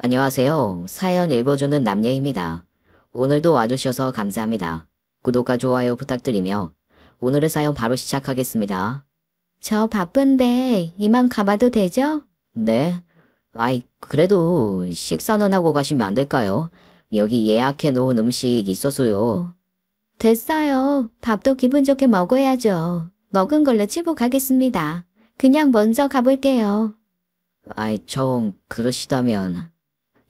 안녕하세요. 사연 읽어주는 남예입니다. 오늘도 와주셔서 감사합니다. 구독과 좋아요 부탁드리며 오늘의 사연 바로 시작하겠습니다. 저 바쁜데 이만 가봐도 되죠? 네. 그래도 식사는 하고 가시면 안 될까요? 여기 예약해 놓은 음식 있어서요. 됐어요. 밥도 기분 좋게 먹어야죠. 먹은 걸로 치고 가겠습니다. 그냥 먼저 가볼게요. 그러시다면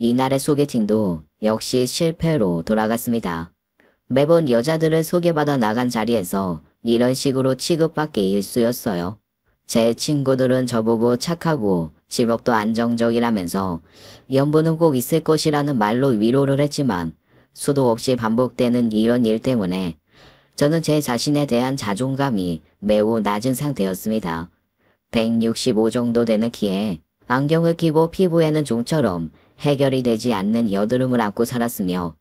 이날의 소개팅도 역시 실패로 돌아갔습니다. 매번 여자들을 소개받아 나간 자리에서 이런 식으로 취급받기 일쑤였어요. 제 친구들은 저보고 착하고 직업도 안정적이라면서 연봉은 꼭 있을 것이라는 말로 위로를 했지만 수도 없이 반복되는 이런 일 때문에 저는 제 자신에 대한 자존감이 매우 낮은 상태였습니다. 165 정도 되는 키에 안경을 끼고 피부에는 좀처럼 해결이 되지 않는 여드름을 안고 살았으며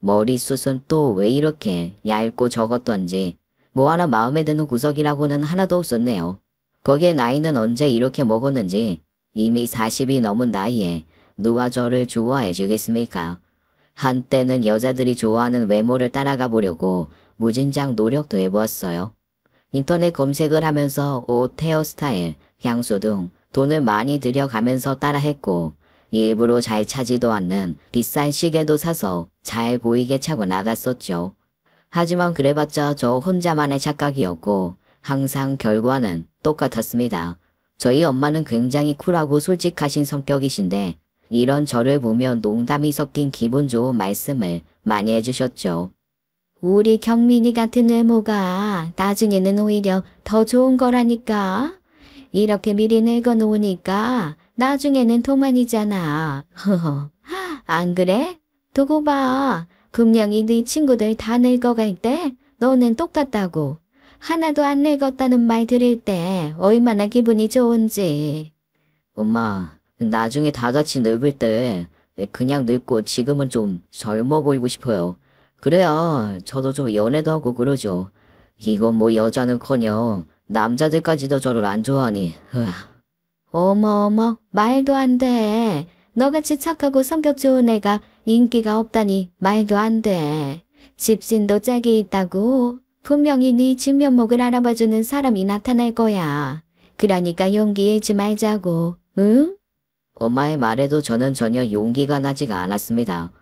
머리숱은 또 왜 이렇게 얇고 적었던지 뭐 하나 마음에 드는 구석이라고는 하나도 없었네요. 거기에 나이는 언제 이렇게 먹었는지 이미 40이 넘은 나이에 누가 저를 좋아해 주겠습니까? 한때는 여자들이 좋아하는 외모를 따라가 보려고 무진장 노력도 해보았어요. 인터넷 검색을 하면서 옷, 헤어스타일, 향수 등 돈을 많이 들여가면서 따라했고 일부러 잘 차지도 않는 비싼 시계도 사서 잘 보이게 차고 나갔었죠. 하지만 그래봤자 저 혼자만의 착각이었고 항상 결과는 똑같았습니다. 저희 엄마는 굉장히 쿨하고 솔직하신 성격이신데 이런 저를 보면 농담이 섞인 기분 좋은 말씀을 많이 해주셨죠. 우리 경민이 같은 외모가 나중에는 오히려 더 좋은 거라니까. 이렇게 미리 늙어놓으니까 나중에는 동안이잖아. 허허. 안 그래? 두고 봐. 분명히 네 친구들 다 늙어갈 때 너는 똑같다고. 하나도 안 늙었다는 말 들을 때 얼마나 기분이 좋은지. 엄마, 나중에 다 같이 늙을 때 그냥 늙고 지금은 좀 젊어 보이고 싶어요. 그래야 저도 좀 연애도 하고 그러죠. 이건 뭐 여자는커녕 남자들까지도 저를 안 좋아하니. 어머, 말도 안 돼. 너같이 착하고 성격 좋은 애가 인기가 없다니 말도 안 돼. 집신도 짝이 있다고. 분명히 네 진면목을 알아봐주는 사람이 나타날 거야. 그러니까 용기 잃지 말자고, 응? 엄마의 말에도 저는 전혀 용기가 나지가 않았습니다.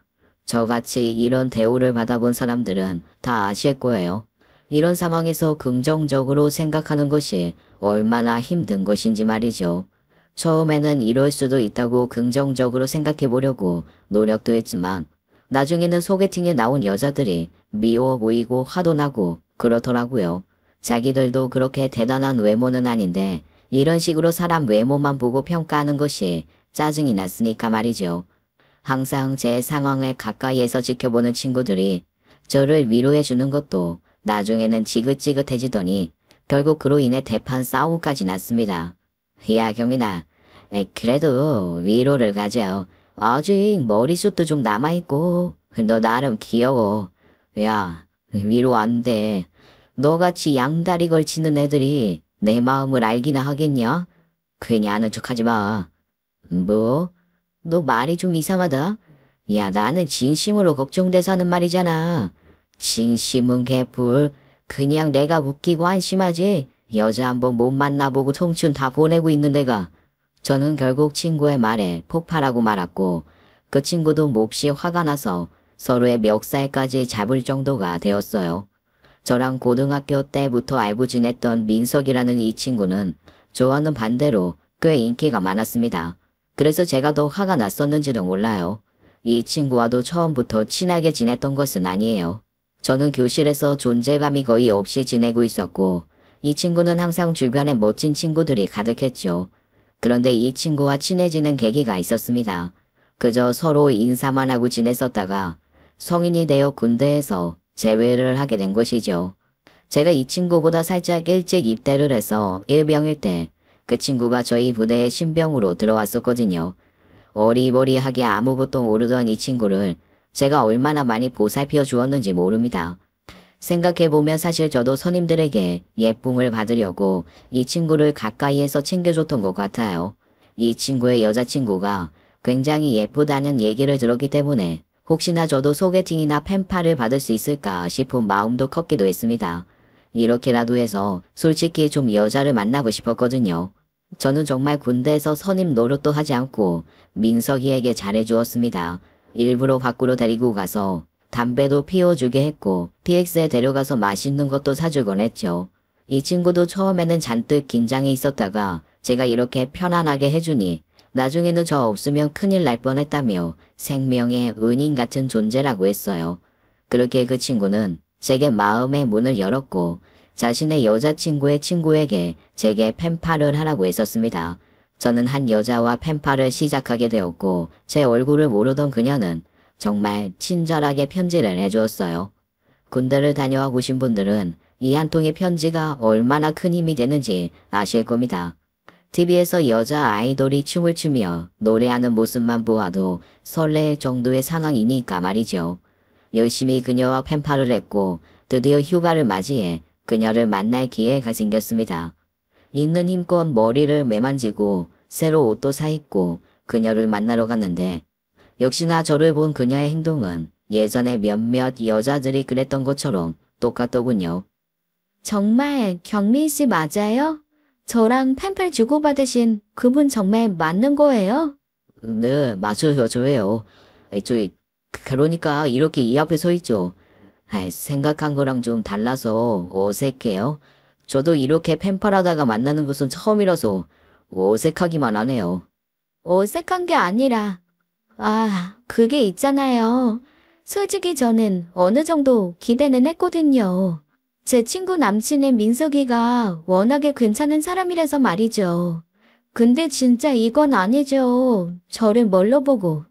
저같이 이런 대우를 받아본 사람들은 다 아실 거예요. 이런 상황에서 긍정적으로 생각하는 것이 얼마나 힘든 것인지 말이죠. 처음에는 이럴 수도 있다고 긍정적으로 생각해 보려고 노력도 했지만 나중에는 소개팅에 나온 여자들이 미워 보이고 화도 나고 그렇더라고요. 자기들도 그렇게 대단한 외모는 아닌데 이런 식으로 사람 외모만 보고 평가하는 것이 짜증이 났으니까 말이죠. 항상 제 상황을 가까이에서 지켜보는 친구들이 저를 위로해 주는 것도 나중에는 지긋지긋해지더니 결국 그로 인해 대판 싸움까지 났습니다. 야 경민아, 그래도 위로를 가져. 아직 머리숱도 좀 남아있고 너 나름 귀여워. 야, 위로 안 돼. 너같이 양다리 걸치는 애들이 내 마음을 알기나 하겠냐? 괜히 아는 척하지 마. 뭐? 너 말이 좀 이상하다. 야, 나는 진심으로 걱정돼서 하는 말이잖아. 진심은 개뿔. 그냥 내가 웃기고 한심하지. 여자 한번 못 만나보고 청춘 다 보내고 있는 데가. 저는 결국 친구의 말에 폭발하고 말았고 그 친구도 몹시 화가 나서 서로의 멱살까지 잡을 정도가 되었어요. 저랑 고등학교 때부터 알고 지냈던 민석이라는 이 친구는 저와는 반대로 꽤 인기가 많았습니다. 그래서 제가 더 화가 났었는지도 몰라요. 이 친구와도 처음부터 친하게 지냈던 것은 아니에요. 저는 교실에서 존재감이 거의 없이 지내고 있었고 이 친구는 항상 주변에 멋진 친구들이 가득했죠. 그런데 이 친구와 친해지는 계기가 있었습니다. 그저 서로 인사만 하고 지냈었다가 성인이 되어 군대에서 제외를 하게 된 것이죠. 제가 이 친구보다 살짝 일찍 입대를 해서 일병일 때 그 친구가 저희 부대에 신병으로 들어왔었거든요. 어리버리하게 아무것도 모르던 이 친구를 제가 얼마나 많이 보살펴 주었는지 모릅니다. 생각해보면 사실 저도 선임들에게 예쁨을 받으려고 이 친구를 가까이에서 챙겨줬던 것 같아요. 이 친구의 여자친구가 굉장히 예쁘다는 얘기를 들었기 때문에 혹시나 저도 소개팅이나 펜팔을 받을 수 있을까 싶은 마음도 컸기도 했습니다. 이렇게라도 해서 솔직히 좀 여자를 만나고 싶었거든요. 저는 정말 군대에서 선임 노릇도 하지 않고 민석이에게 잘해주었습니다. 일부러 밖으로 데리고 가서 담배도 피워주게 했고 PX에 데려가서 맛있는 것도 사주곤 했죠. 이 친구도 처음에는 잔뜩 긴장해 있었다가 제가 이렇게 편안하게 해주니 나중에는 저 없으면 큰일 날 뻔했다며 생명의 은인 같은 존재라고 했어요. 그렇게 그 친구는 제게 마음의 문을 열었고 자신의 여자친구의 친구에게 제게 펜팔을 하라고 했었습니다. 저는 한 여자와 펜팔을 시작하게 되었고 제 얼굴을 모르던 그녀는 정말 친절하게 편지를 해주었어요. 군대를 다녀와 보신 분들은 이 한 통의 편지가 얼마나 큰 힘이 되는지 아실 겁니다. TV에서 여자 아이돌이 춤을 추며 노래하는 모습만 보아도 설레일 정도의 상황이니까 말이죠. 열심히 그녀와 펜팔을 했고 드디어 휴가를 맞이해 그녀를 만날 기회가 생겼습니다. 있는 힘껏 머리를 매만지고 새로 옷도 사입고 그녀를 만나러 갔는데 역시나 저를 본 그녀의 행동은 예전에 몇몇 여자들이 그랬던 것처럼 똑같더군요. 정말 경민 씨 맞아요? 저랑 펜팔 주고받으신 그분 정말 맞는 거예요? 네, 맞아요, 저예요. 그러니까 이렇게 이 앞에 서 있죠. 생각한 거랑 좀 달라서 어색해요. 저도 이렇게 펜팔하다가 만나는 것은 처음이라서 어색하기만 하네요. 어색한 게 아니라, 그게 있잖아요. 솔직히 저는 어느 정도 기대는 했거든요. 제 친구 남친의 민석이가 워낙에 괜찮은 사람이라서 말이죠. 근데 진짜 이건 아니죠. 저를 뭘로 보고.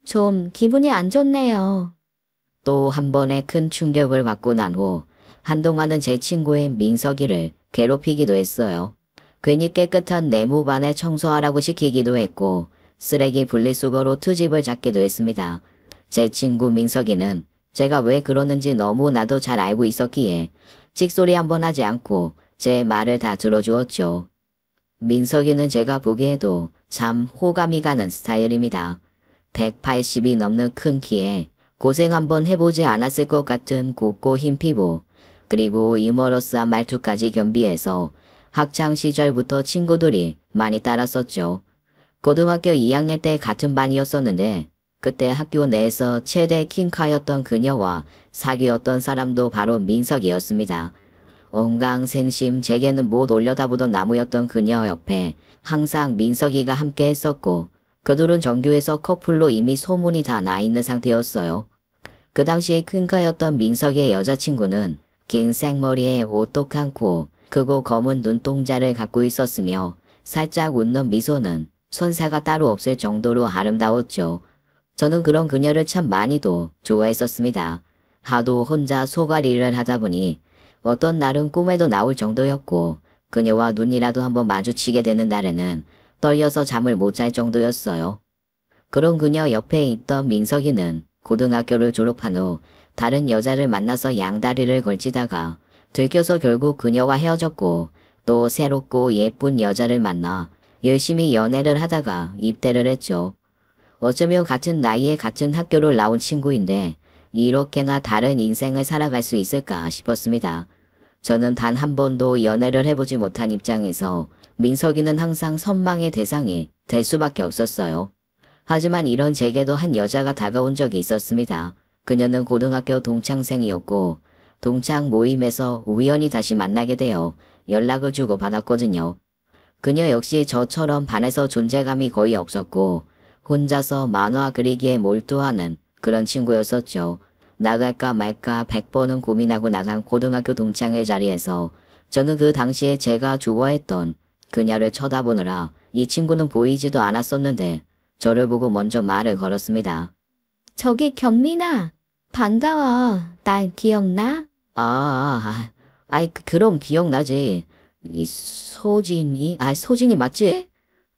좀 기분이 안 좋네요. 또 한 번의 큰 충격을 받고 난 후 한동안은 제 친구의 민석이를 괴롭히기도 했어요. 괜히 깨끗한 내무반에 청소하라고 시키기도 했고 쓰레기 분리수거로 투집을 잡기도 했습니다. 제 친구 민석이는 제가 왜 그러는지 너무나도 잘 알고 있었기에 찍소리 한번 하지 않고 제 말을 다 들어주었죠. 민석이는 제가 보기에도 참 호감이 가는 스타일입니다. 180이 넘는 큰 키에 고생 한번 해보지 않았을 것 같은 곱고 흰 피부, 그리고 유머러스한 말투까지 겸비해서 학창 시절부터 친구들이 많이 따랐었죠. 고등학교 2학년 때 같은 반이었었는데 그때 학교 내에서 최대 킹카였던 그녀와 사귀었던 사람도 바로 민석이었습니다. 언강생심 제게는 못 올려다보던 나무였던 그녀 옆에 항상 민석이가 함께 했었고 그들은 전교에서 커플로 이미 소문이 다 나 있는 상태였어요. 그 당시에 퀸카였던 민석의 여자친구는 긴 생머리에 오똑한 코, 크고 검은 눈동자를 갖고 있었으며 살짝 웃는 미소는 손사가 따로 없을 정도로 아름다웠죠. 저는 그런 그녀를 참 많이도 좋아했었습니다. 하도 혼자 소갈이를 하다 보니 어떤 날은 꿈에도 나올 정도였고 그녀와 눈이라도 한번 마주치게 되는 날에는 떨려서 잠을 못 잘 정도였어요. 그런 그녀 옆에 있던 민석이는 고등학교를 졸업한 후 다른 여자를 만나서 양다리를 걸치다가 들켜서 결국 그녀와 헤어졌고 또 새롭고 예쁜 여자를 만나 열심히 연애를 하다가 입대를 했죠. 어쩌면 같은 나이에 같은 학교를 나온 친구인데 이렇게나 다른 인생을 살아갈 수 있을까 싶었습니다. 저는 단 한 번도 연애를 해보지 못한 입장에서 민석이는 항상 선망의 대상이 될 수밖에 없었어요. 하지만 이런 제게도 한 여자가 다가온 적이 있었습니다. 그녀는 고등학교 동창생이었고 동창 모임에서 우연히 다시 만나게 되어 연락을 주고 받았거든요. 그녀 역시 저처럼 반에서 존재감이 거의 없었고 혼자서 만화 그리기에 몰두하는 그런 친구였었죠. 나갈까 말까 100번은 고민하고 나간 고등학교 동창회 자리에서 저는 그 당시에 제가 좋아했던 그녀를 쳐다보느라 이 친구는 보이지도 않았었는데 저를 보고 먼저 말을 걸었습니다. 저기 경민아, 반가워. 날 기억나? 그럼 기억나지. 이 소진이 맞지?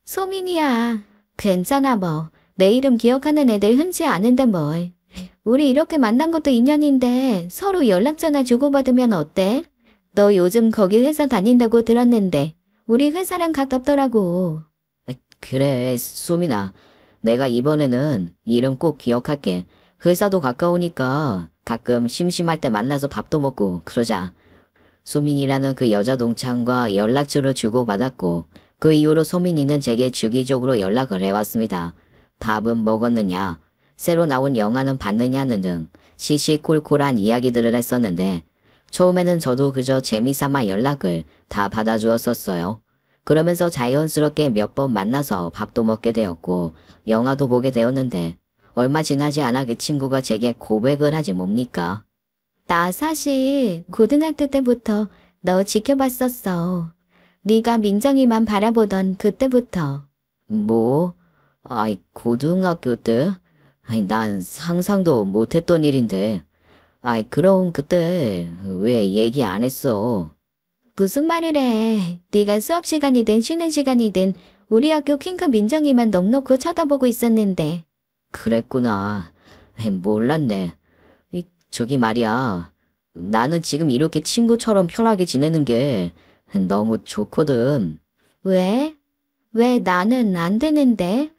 소민이야. 괜찮아 뭐. 내 이름 기억하는 애들 흔치 않은데 뭘. 우리 이렇게 만난 것도 인연인데 서로 연락처나 주고받으면 어때? 너 요즘 거기 회사 다닌다고 들었는데 우리 회사랑 가깝더라고. 그래, 소민아. 내가 이번에는 이름 꼭 기억할게. 회사도 가까우니까 가끔 심심할 때 만나서 밥도 먹고 그러자. 소민이라는 그 여자 동창과 연락처를 주고받았고 그 이후로 소민이는 제게 주기적으로 연락을 해왔습니다. 밥은 먹었느냐, 새로 나온 영화는 봤느냐는 등 시시콜콜한 이야기들을 했었는데 처음에는 저도 그저 재미삼아 연락을 다 받아주었었어요. 그러면서 자연스럽게 몇 번 만나서 밥도 먹게 되었고 영화도 보게 되었는데 얼마 지나지 않아 그 친구가 제게 고백을 하지 뭡니까? 나 사실 고등학교 때부터 너 지켜봤었어. 네가 민정이만 바라보던 그때부터. 뭐? 아이, 고등학교 때? 아이, 난 상상도 못했던 일인데. 아이, 그럼 그때 왜 얘기 안 했어? 무슨 말을 해. 네가 수업 시간이든 쉬는 시간이든 우리 학교 킹크 민정이만 넋놓고 쳐다보고 있었는데. 그랬구나. 아이, 몰랐네. 저기 말이야. 나는 지금 이렇게 친구처럼 편하게 지내는 게 너무 좋거든. 왜? 왜 나는 안 되는데?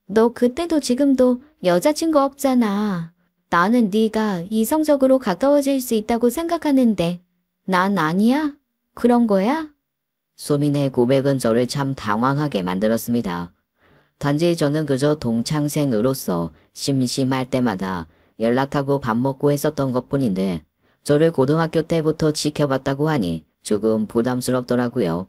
너 그때도 지금도 여자친구 없잖아. 나는 네가 이성적으로 가까워질 수 있다고 생각하는데 난 아니야? 그런 거야? 소민의 고백은 저를 참 당황하게 만들었습니다. 단지 저는 그저 동창생으로서 심심할 때마다 연락하고 밥 먹고 했었던 것뿐인데 저를 고등학교 때부터 지켜봤다고 하니 조금 부담스럽더라고요.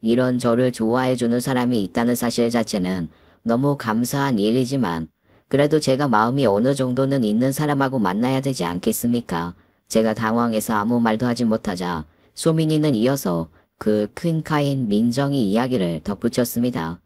이런 저를 좋아해주는 사람이 있다는 사실 자체는 너무 감사한 일이지만 그래도 제가 마음이 어느 정도는 있는 사람하고 만나야 되지 않겠습니까? 제가 당황해서 아무 말도 하지 못하자 소민이는 이어서 그 퀸카인 민정이 이야기를 덧붙였습니다.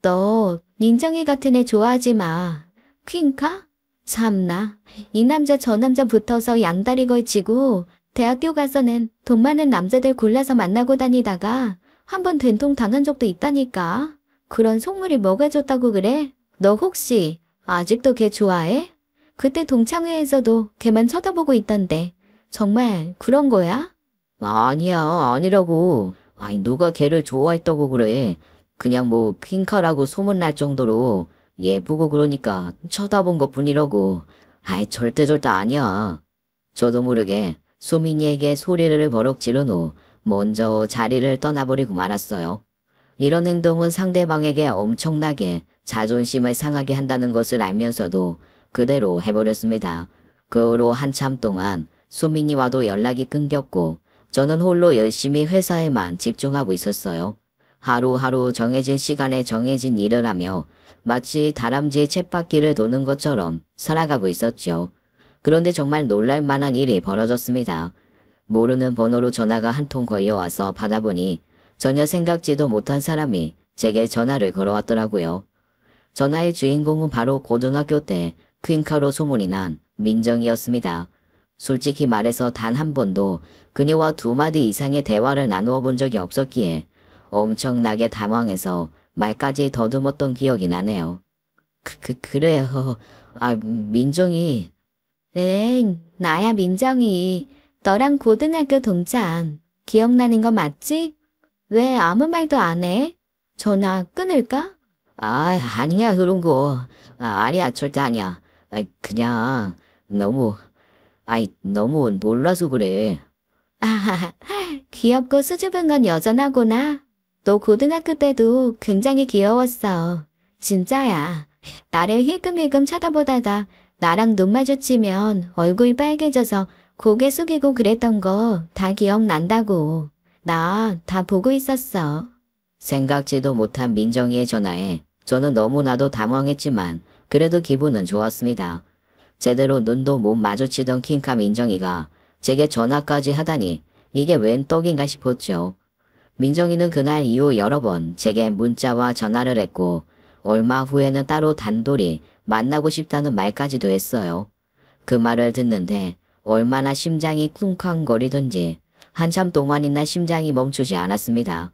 너 민정이 같은 애 좋아하지 마. 퀸카? 참나. 이 남자 저 남자 붙어서 양다리 걸치고 대학교 가서는 돈 많은 남자들 골라서 만나고 다니다가 한 번 된통 당한 적도 있다니까. 그런 속물이 뭐가 좋다고 그래? 너 혹시 아직도 걔 좋아해? 그때 동창회에서도 걔만 쳐다보고 있던데. 정말 그런 거야? 아니야, 아니라고. 아니, 누가 걔를 좋아했다고 그래. 그냥 뭐 퀸카라고 소문날 정도로 예쁘고 그러니까 쳐다본 것뿐이라고. 아이, 절대 아니야. 저도 모르게 소민이에게 소리를 버럭 지른 후 먼저 자리를 떠나버리고 말았어요. 이런 행동은 상대방에게 엄청나게 자존심을 상하게 한다는 것을 알면서도 그대로 해버렸습니다. 그 후로 한참 동안 소민이와도 연락이 끊겼고 저는 홀로 열심히 회사에만 집중하고 있었어요. 하루하루 정해진 시간에 정해진 일을 하며 마치 다람쥐 쳇바퀴를 도는 것처럼 살아가고 있었죠. 그런데 정말 놀랄 만한 일이 벌어졌습니다. 모르는 번호로 전화가 한 통 걸려와서 받아보니 전혀 생각지도 못한 사람이 제게 전화를 걸어왔더라고요. 전화의 주인공은 바로 고등학교 때 퀸카로 소문이 난 민정이었습니다. 솔직히 말해서 단 한 번도 그녀와 두 마디 이상의 대화를 나누어 본 적이 없었기에 엄청나게 당황해서 말까지 더듬었던 기억이 나네요. 그래요. 아, 민정이. 응, 나야 민정이. 너랑 고등학교 동창. 기억나는 거 맞지? 왜 아무 말도 안 해? 전화 끊을까? 아니야, 그런 거. 아니야, 절대 아니야. 그냥 너무 놀라서 그래. 아하하, 귀엽고 수줍은 건 여전하구나. 너 고등학교 때도 굉장히 귀여웠어. 진짜야. 나를 힐끔힐끔 쳐다보다가 나랑 눈 마주치면 얼굴이 빨개져서 고개 숙이고 그랬던 거 다 기억난다고. 나 다 보고 있었어. 생각지도 못한 민정이의 전화에 저는 너무나도 당황했지만 그래도 기분은 좋았습니다. 제대로 눈도 못 마주치던 킹카 민정이가 제게 전화까지 하다니 이게 웬 떡인가 싶었죠. 민정이는 그날 이후 여러 번 제게 문자와 전화를 했고 얼마 후에는 따로 단둘이 만나고 싶다는 말까지도 했어요. 그 말을 듣는데 얼마나 심장이 쿵쾅거리던지 한참 동안이나 심장이 멈추지 않았습니다.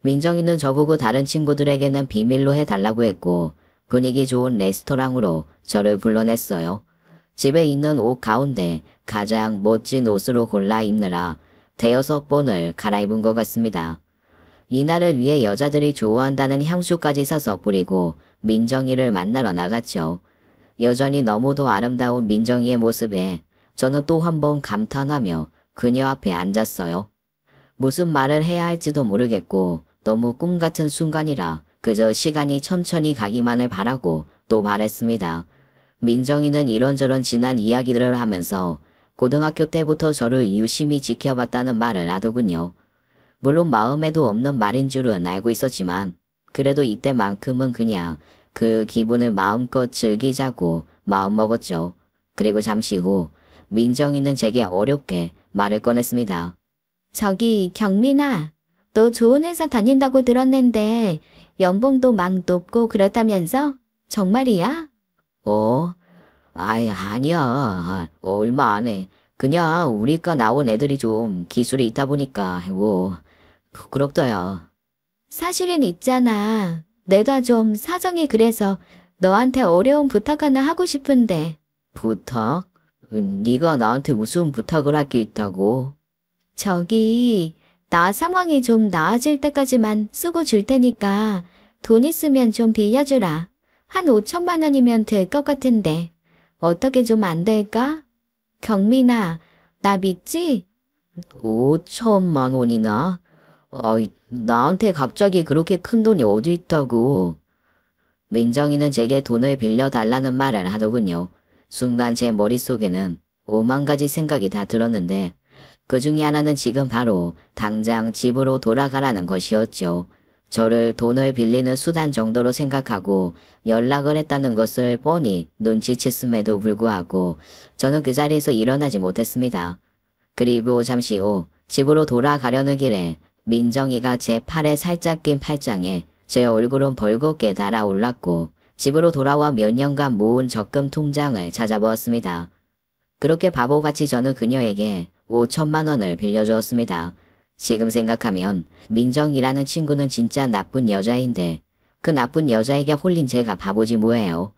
민정이는 저보고 다른 친구들에게는 비밀로 해달라고 했고 분위기 좋은 레스토랑으로 저를 불러냈어요. 집에 있는 옷 가운데 가장 멋진 옷으로 골라 입느라 대여섯 번을 갈아입은 것 같습니다. 이날을 위해 여자들이 좋아한다는 향수까지 사서 뿌리고 민정이를 만나러 나갔죠. 여전히 너무도 아름다운 민정이의 모습에 저는 또 한 번 감탄하며 그녀 앞에 앉았어요. 무슨 말을 해야 할지도 모르겠고 너무 꿈 같은 순간이라 그저 시간이 천천히 가기만을 바라고 또 말했습니다. 민정이는 이런저런 지난 이야기들을 하면서 고등학교 때부터 저를 유심히 지켜봤다는 말을 하더군요. 물론 마음에도 없는 말인 줄은 알고 있었지만 그래도 이때만큼은 그냥 그 기분을 마음껏 즐기자고 마음먹었죠. 그리고 잠시 후 민정이는 제게 어렵게 말을 꺼냈습니다. 저기 경민아, 너 좋은 회사 다닌다고 들었는데 연봉도 막 높고 그렇다면서? 정말이야? 아니야. 얼마 안 해. 그냥 우리과 나온 애들이 좀 기술이 있다 보니까 부끄럽다야. 사실은 있잖아. 내가 좀 사정이 그래서 너한테 어려운 부탁 하나 하고 싶은데. 부탁? 네가 나한테 무슨 부탁을 할 게 있다고? 저기, 나 상황이 좀 나아질 때까지만 쓰고 줄 테니까 돈 있으면 좀 빌려주라. 한 5천만 원이면 될 것 같은데. 어떻게 좀 안 될까? 경민아, 나 믿지? 5천만 원이나? 나한테 갑자기 그렇게 큰 돈이 어디 있다고? 민정이는 제게 돈을 빌려달라는 말을 하더군요. 순간 제 머릿속에는 5만 가지 생각이 다 들었는데 그 중에 하나는 지금 바로 당장 집으로 돌아가라는 것이었죠. 저를 돈을 빌리는 수단 정도로 생각하고 연락을 했다는 것을 뻔히 눈치챘음에도 불구하고 저는 그 자리에서 일어나지 못했습니다. 그리고 잠시 후 집으로 돌아가려는 길에 민정이가 제 팔에 살짝 낀 팔짱에 제 얼굴은 벌겋게 달아올랐고 집으로 돌아와 몇 년간 모은 적금 통장을 찾아보았습니다. 그렇게 바보같이 저는 그녀에게 5천만 원을 빌려주었습니다. 지금 생각하면 민정이라는 친구는 진짜 나쁜 여자인데 그 나쁜 여자에게 홀린 제가 바보지 뭐예요.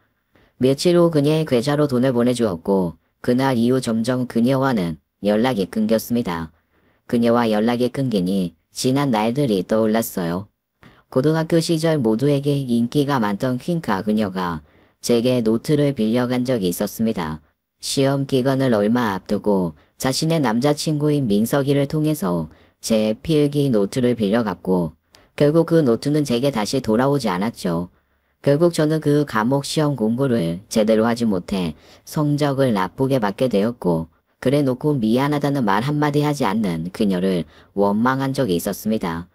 며칠 후 그녀의 계좌로 돈을 보내주었고 그날 이후 점점 그녀와는 연락이 끊겼습니다. 그녀와 연락이 끊기니 지난 날들이 떠올랐어요. 고등학교 시절 모두에게 인기가 많던 퀸카 그녀가 제게 노트를 빌려간 적이 있었습니다. 시험 기간을 얼마 앞두고 자신의 남자친구인 민석이를 통해서 제 필기 노트를 빌려갔고 결국 그 노트는 제게 다시 돌아오지 않았죠. 결국 저는 그 과목 시험 공부를 제대로 하지 못해 성적을 나쁘게 받게 되었고 그래 놓고 미안하다는 말 한마디 하지 않는 그녀를 원망한 적이 있었습니다.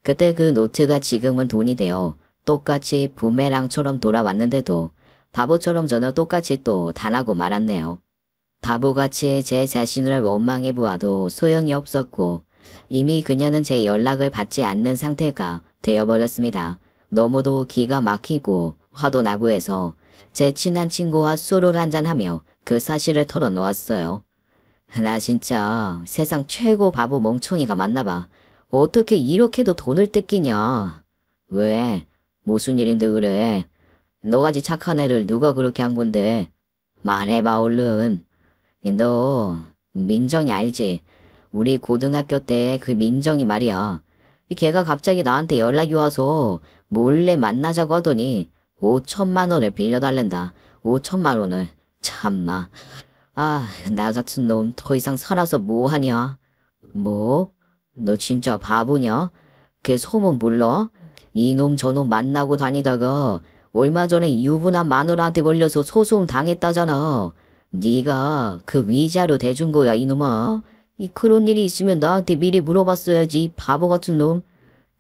그때 그 노트가 지금은 돈이 되어 똑같이 부메랑처럼 돌아왔는데도 바보처럼 저는 똑같이 또 단하고 말았네요. 바보같이 제 자신을 원망해 보아도 소용이 없었고 이미 그녀는 제 연락을 받지 않는 상태가 되어버렸습니다. 너무도 기가 막히고 화도 나고 해서 제 친한 친구와 술을 한잔하며 그 사실을 털어놓았어요. 나 진짜 세상 최고 바보 멍청이가 맞나봐. 어떻게 이렇게도 돈을 뜯기냐. 왜? 무슨 일인데 그래? 너같이 착한 애를 누가 그렇게 한 건데? 말해봐 얼른. 너 민정이 알지? 우리 고등학교 때 그 민정이 말이야. 걔가 갑자기 나한테 연락이 와서 몰래 만나자고 하더니 5천만 원을 빌려달랜다. 5천만 원을. 참나. 나 같은 놈 더 이상 살아서 뭐하냐? 뭐? 너 진짜 바보냐? 걔 소문 몰라? 이놈 저놈 만나고 다니다가 얼마 전에 유부남 마누라한테 걸려서 소송 당했다잖아. 네가 그 위자료 대준 거야 이놈아. 그런 일이 있으면 나한테 미리 물어봤어야지 바보 같은 놈.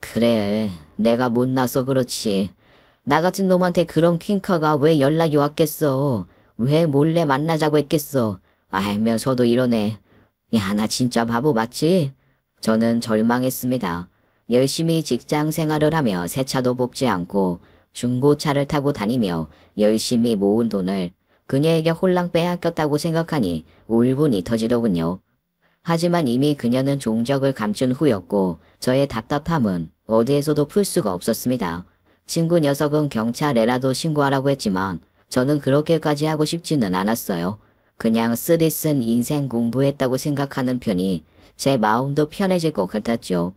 그래 내가 못나서 그렇지. 나 같은 놈한테 그런 퀸카가 왜 연락이 왔겠어. 왜 몰래 만나자고 했겠어. 알면서도 이러네. 야 나 진짜 바보 맞지? 저는 절망했습니다. 열심히 직장 생활을 하며 새 차도 뽑지 않고 중고차를 타고 다니며 열심히 모은 돈을 그녀에게 홀랑 빼앗겼다고 생각하니 울분이 터지더군요. 하지만 이미 그녀는 종적을 감춘 후였고 저의 답답함은 어디에서도 풀 수가 없었습니다. 친구 녀석은 경찰에라도 신고하라고 했지만 저는 그렇게까지 하고 싶지는 않았어요. 그냥 쓰디쓴 인생 공부했다고 생각하는 편이 제 마음도 편해질 것 같았죠.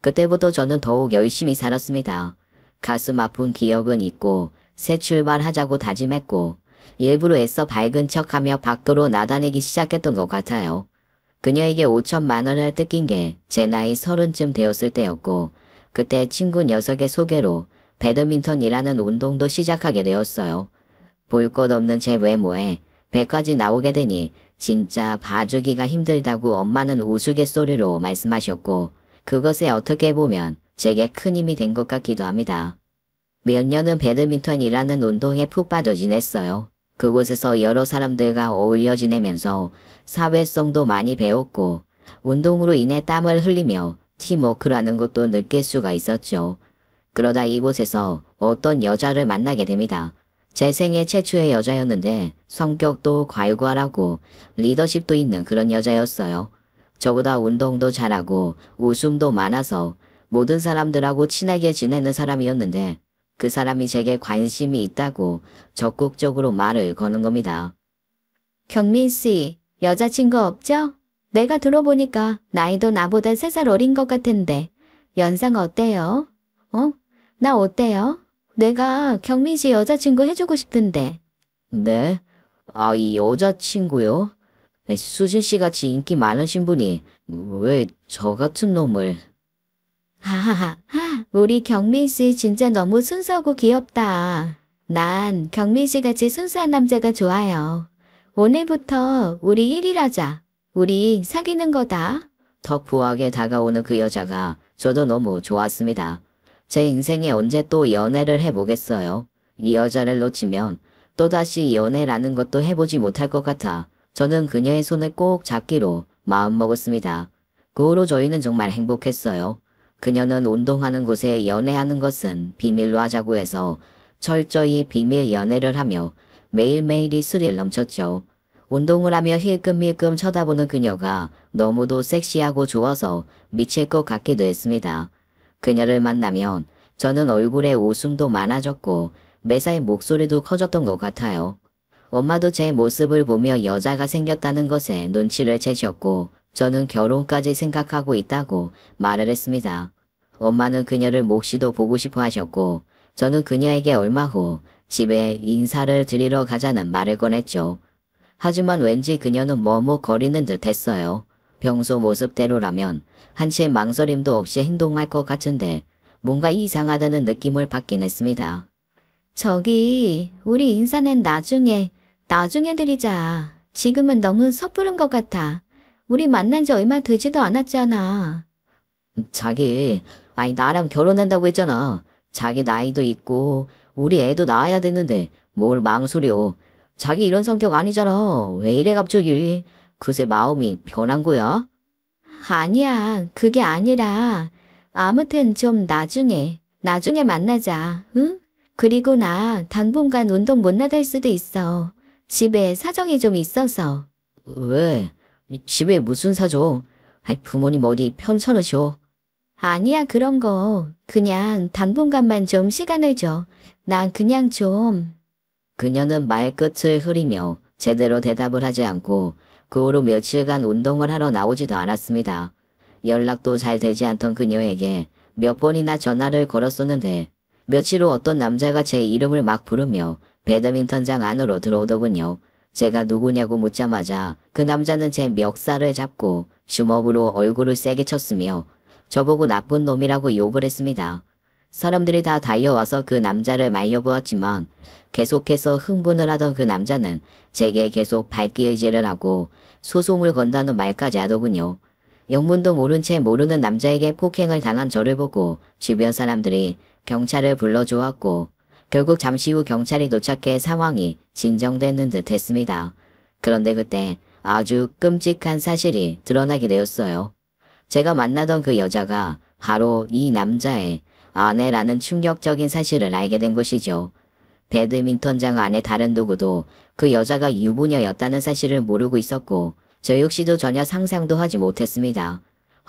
그때부터 저는 더욱 열심히 살았습니다. 가슴 아픈 기억은 있고 새 출발하자고 다짐했고 일부러 애써 밝은 척하며 밖으로 나다니기 시작했던 것 같아요. 그녀에게 5천만 원을 뜯긴 게 제 나이 30쯤 되었을 때였고 그때 친구 녀석의 소개로 배드민턴이라는 운동도 시작하게 되었어요. 볼 것 없는 제 외모에 배까지 나오게 되니 진짜 봐주기가 힘들다고 엄마는 우스갯소리로 말씀하셨고 그것에 어떻게 보면 제게 큰 힘이 된 것 같기도 합니다. 몇 년은 배드민턴이라는 운동에 푹 빠져 지냈어요. 그곳에서 여러 사람들과 어울려 지내면서 사회성도 많이 배웠고 운동으로 인해 땀을 흘리며 팀워크라는 것도 느낄 수가 있었죠. 그러다 이곳에서 어떤 여자를 만나게 됩니다. 제 생애 최초의 여자였는데 성격도 괄괄하고 리더십도 있는 그런 여자였어요. 저보다 운동도 잘하고 웃음도 많아서 모든 사람들하고 친하게 지내는 사람이었는데 그 사람이 제게 관심이 있다고 적극적으로 말을 거는 겁니다. 경민 씨, 여자친구 없죠? 내가 들어보니까 나이도 나보다 3살 어린 것 같은데 연상 어때요? 나 어때요? 내가 경민 씨 여자친구 해주고 싶은데. 네? 이 여자친구요? 수진 씨 같이 인기 많으신 분이 왜 저 같은 놈을... 하하하, 우리 경민 씨 진짜 너무 순수하고 귀엽다. 난 경민 씨 같이 순수한 남자가 좋아요. 오늘부터 우리 1일 하자. 우리 사귀는 거다. 터프하게 다가오는 그 여자가 저도 너무 좋았습니다. 제 인생에 언제 또 연애를 해보겠어요. 이 여자를 놓치면 또다시 연애라는 것도 해보지 못할 것 같아 저는 그녀의 손을 꼭 잡기로 마음먹었습니다. 그 후로 저희는 정말 행복했어요. 그녀는 운동하는 곳에 연애하는 것은 비밀로 하자고 해서 철저히 비밀 연애를 하며 매일매일이 스릴 넘쳤죠. 운동을 하며 힐끔힐끔 쳐다보는 그녀가 너무도 섹시하고 좋아서 미칠 것 같기도 했습니다. 그녀를 만나면 저는 얼굴에 웃음도 많아졌고 매사에 목소리도 커졌던 것 같아요. 엄마도 제 모습을 보며 여자가 생겼다는 것에 눈치를 채셨고 저는 결혼까지 생각하고 있다고 말을 했습니다. 엄마는 그녀를 몹시도 보고 싶어 하셨고 저는 그녀에게 얼마 후 집에 인사를 드리러 가자는 말을 꺼냈죠. 하지만 왠지 그녀는 머뭇거리는 듯 했어요. 평소 모습대로라면 한치의 망설임도 없이 행동할 것 같은데 뭔가 이상하다는 느낌을 받긴 했습니다. 저기, 우리 인사는 나중에 드리자. 지금은 너무 섣부른 것 같아. 우리 만난 지 얼마 되지도 않았잖아. 자기, 나랑 결혼한다고 했잖아. 자기 나이도 있고 우리 애도 낳아야 되는데 뭘 망설여. 자기 이런 성격 아니잖아. 왜 이래 갑자기. 그새 마음이 변한 거야? 아니야, 그게 아니라. 아무튼 좀 나중에 만나자, 응? 그리고 나 당분간 운동 못 나갈 수도 있어. 집에 사정이 좀 있어서. 왜? 집에 무슨 사정? 부모님 어디 편찮으셔? 아니야, 그런 거. 그냥 당분간만 좀 시간을 줘. 난 그냥 좀. 그녀는 말끝을 흐리며 제대로 대답을 하지 않고 그 후로 며칠간 운동을 하러 나오지도 않았습니다. 연락도 잘 되지 않던 그녀에게 몇 번이나 전화를 걸었었는데 며칠 후 어떤 남자가 제 이름을 막 부르며 배드민턴장 안으로 들어오더군요. 제가 누구냐고 묻자마자 그 남자는 제 멱살을 잡고 주먹으로 얼굴을 세게 쳤으며 저보고 나쁜 놈이라고 욕을 했습니다. 사람들이 다 달려와서 그 남자를 말려보았지만 계속해서 흥분을 하던 그 남자는 제게 계속 발기의지를 하고 소송을 건다는 말까지 하더군요. 영문도 모른 채 모르는 남자에게 폭행을 당한 저를 보고 주변 사람들이 경찰을 불러주었고 결국 잠시 후 경찰이 도착해 상황이 진정되는 듯 했습니다. 그런데 그때 아주 끔찍한 사실이 드러나게 되었어요. 제가 만나던 그 여자가 바로 이 남자의 아내라는 충격적인 사실을 알게 된 것이죠. 배드민턴장 안에 다른 누구도 그 여자가 유부녀였다는 사실을 모르고 있었고 저 역시도 전혀 상상도 하지 못했습니다.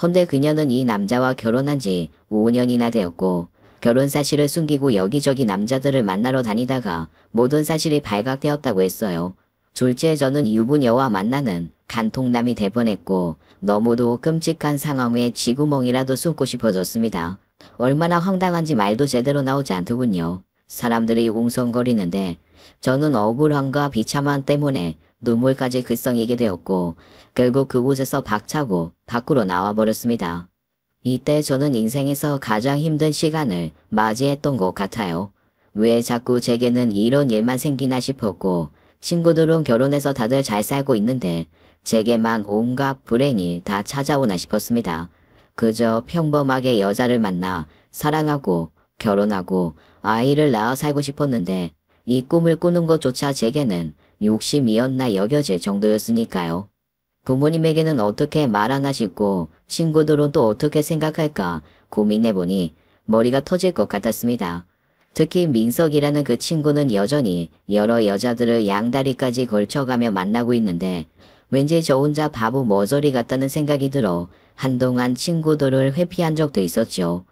헌데 그녀는 이 남자와 결혼한 지 5년이나 되었고 결혼 사실을 숨기고 여기저기 남자들을 만나러 다니다가 모든 사실이 발각되었다고 했어요. 졸지에 저는 유부녀와 만나는 간통남이 될 뻔했고 너무도 끔찍한 상황에 쥐구멍이라도 숨고 싶어졌습니다. 얼마나 황당한지 말도 제대로 나오지 않더군요. 사람들이 웅성거리는데 저는 억울함과 비참함 때문에 눈물까지 글썽이게 되었고 결국 그곳에서 박차고 밖으로 나와버렸습니다. 이때 저는 인생에서 가장 힘든 시간을 맞이했던 것 같아요. 왜 자꾸 제게는 이런 일만 생기나 싶었고 친구들은 결혼해서 다들 잘 살고 있는데 제게만 온갖 불행이 다 찾아오나 싶었습니다. 그저 평범하게 여자를 만나 사랑하고 결혼하고 아이를 낳아 살고 싶었는데 이 꿈을 꾸는 것조차 제게는 욕심이었나 여겨질 정도였으니까요. 부모님에게는 어떻게 말하나 싶고 친구들은 또 어떻게 생각할까 고민해보니 머리가 터질 것 같았습니다. 특히 민석이라는 그 친구는 여전히 여러 여자들을 양다리까지 걸쳐가며 만나고 있는데 왠지 저 혼자 바보 머저리 같다는 생각이 들어 한동안 친구들을 회피한 적도 있었죠.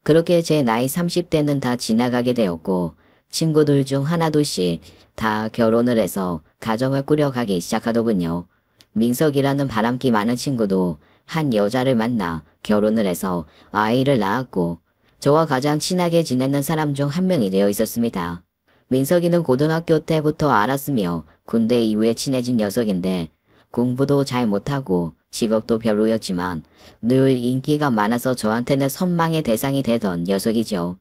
그렇게 제 나이 30대는 다 지나가게 되었고 친구들 중 하나둘씩 다 결혼을 해서 가정을 꾸려가기 시작하더군요. 민석이라는 바람기 많은 친구도 한 여자를 만나 결혼을 해서 아이를 낳았고 저와 가장 친하게 지내는 사람 중 한 명이 되어 있었습니다. 민석이는 고등학교 때부터 알았으며 군대 이후에 친해진 녀석인데 공부도 잘 못하고 직업도 별로였지만 늘 인기가 많아서 저한테는 선망의 대상이 되던 녀석이죠.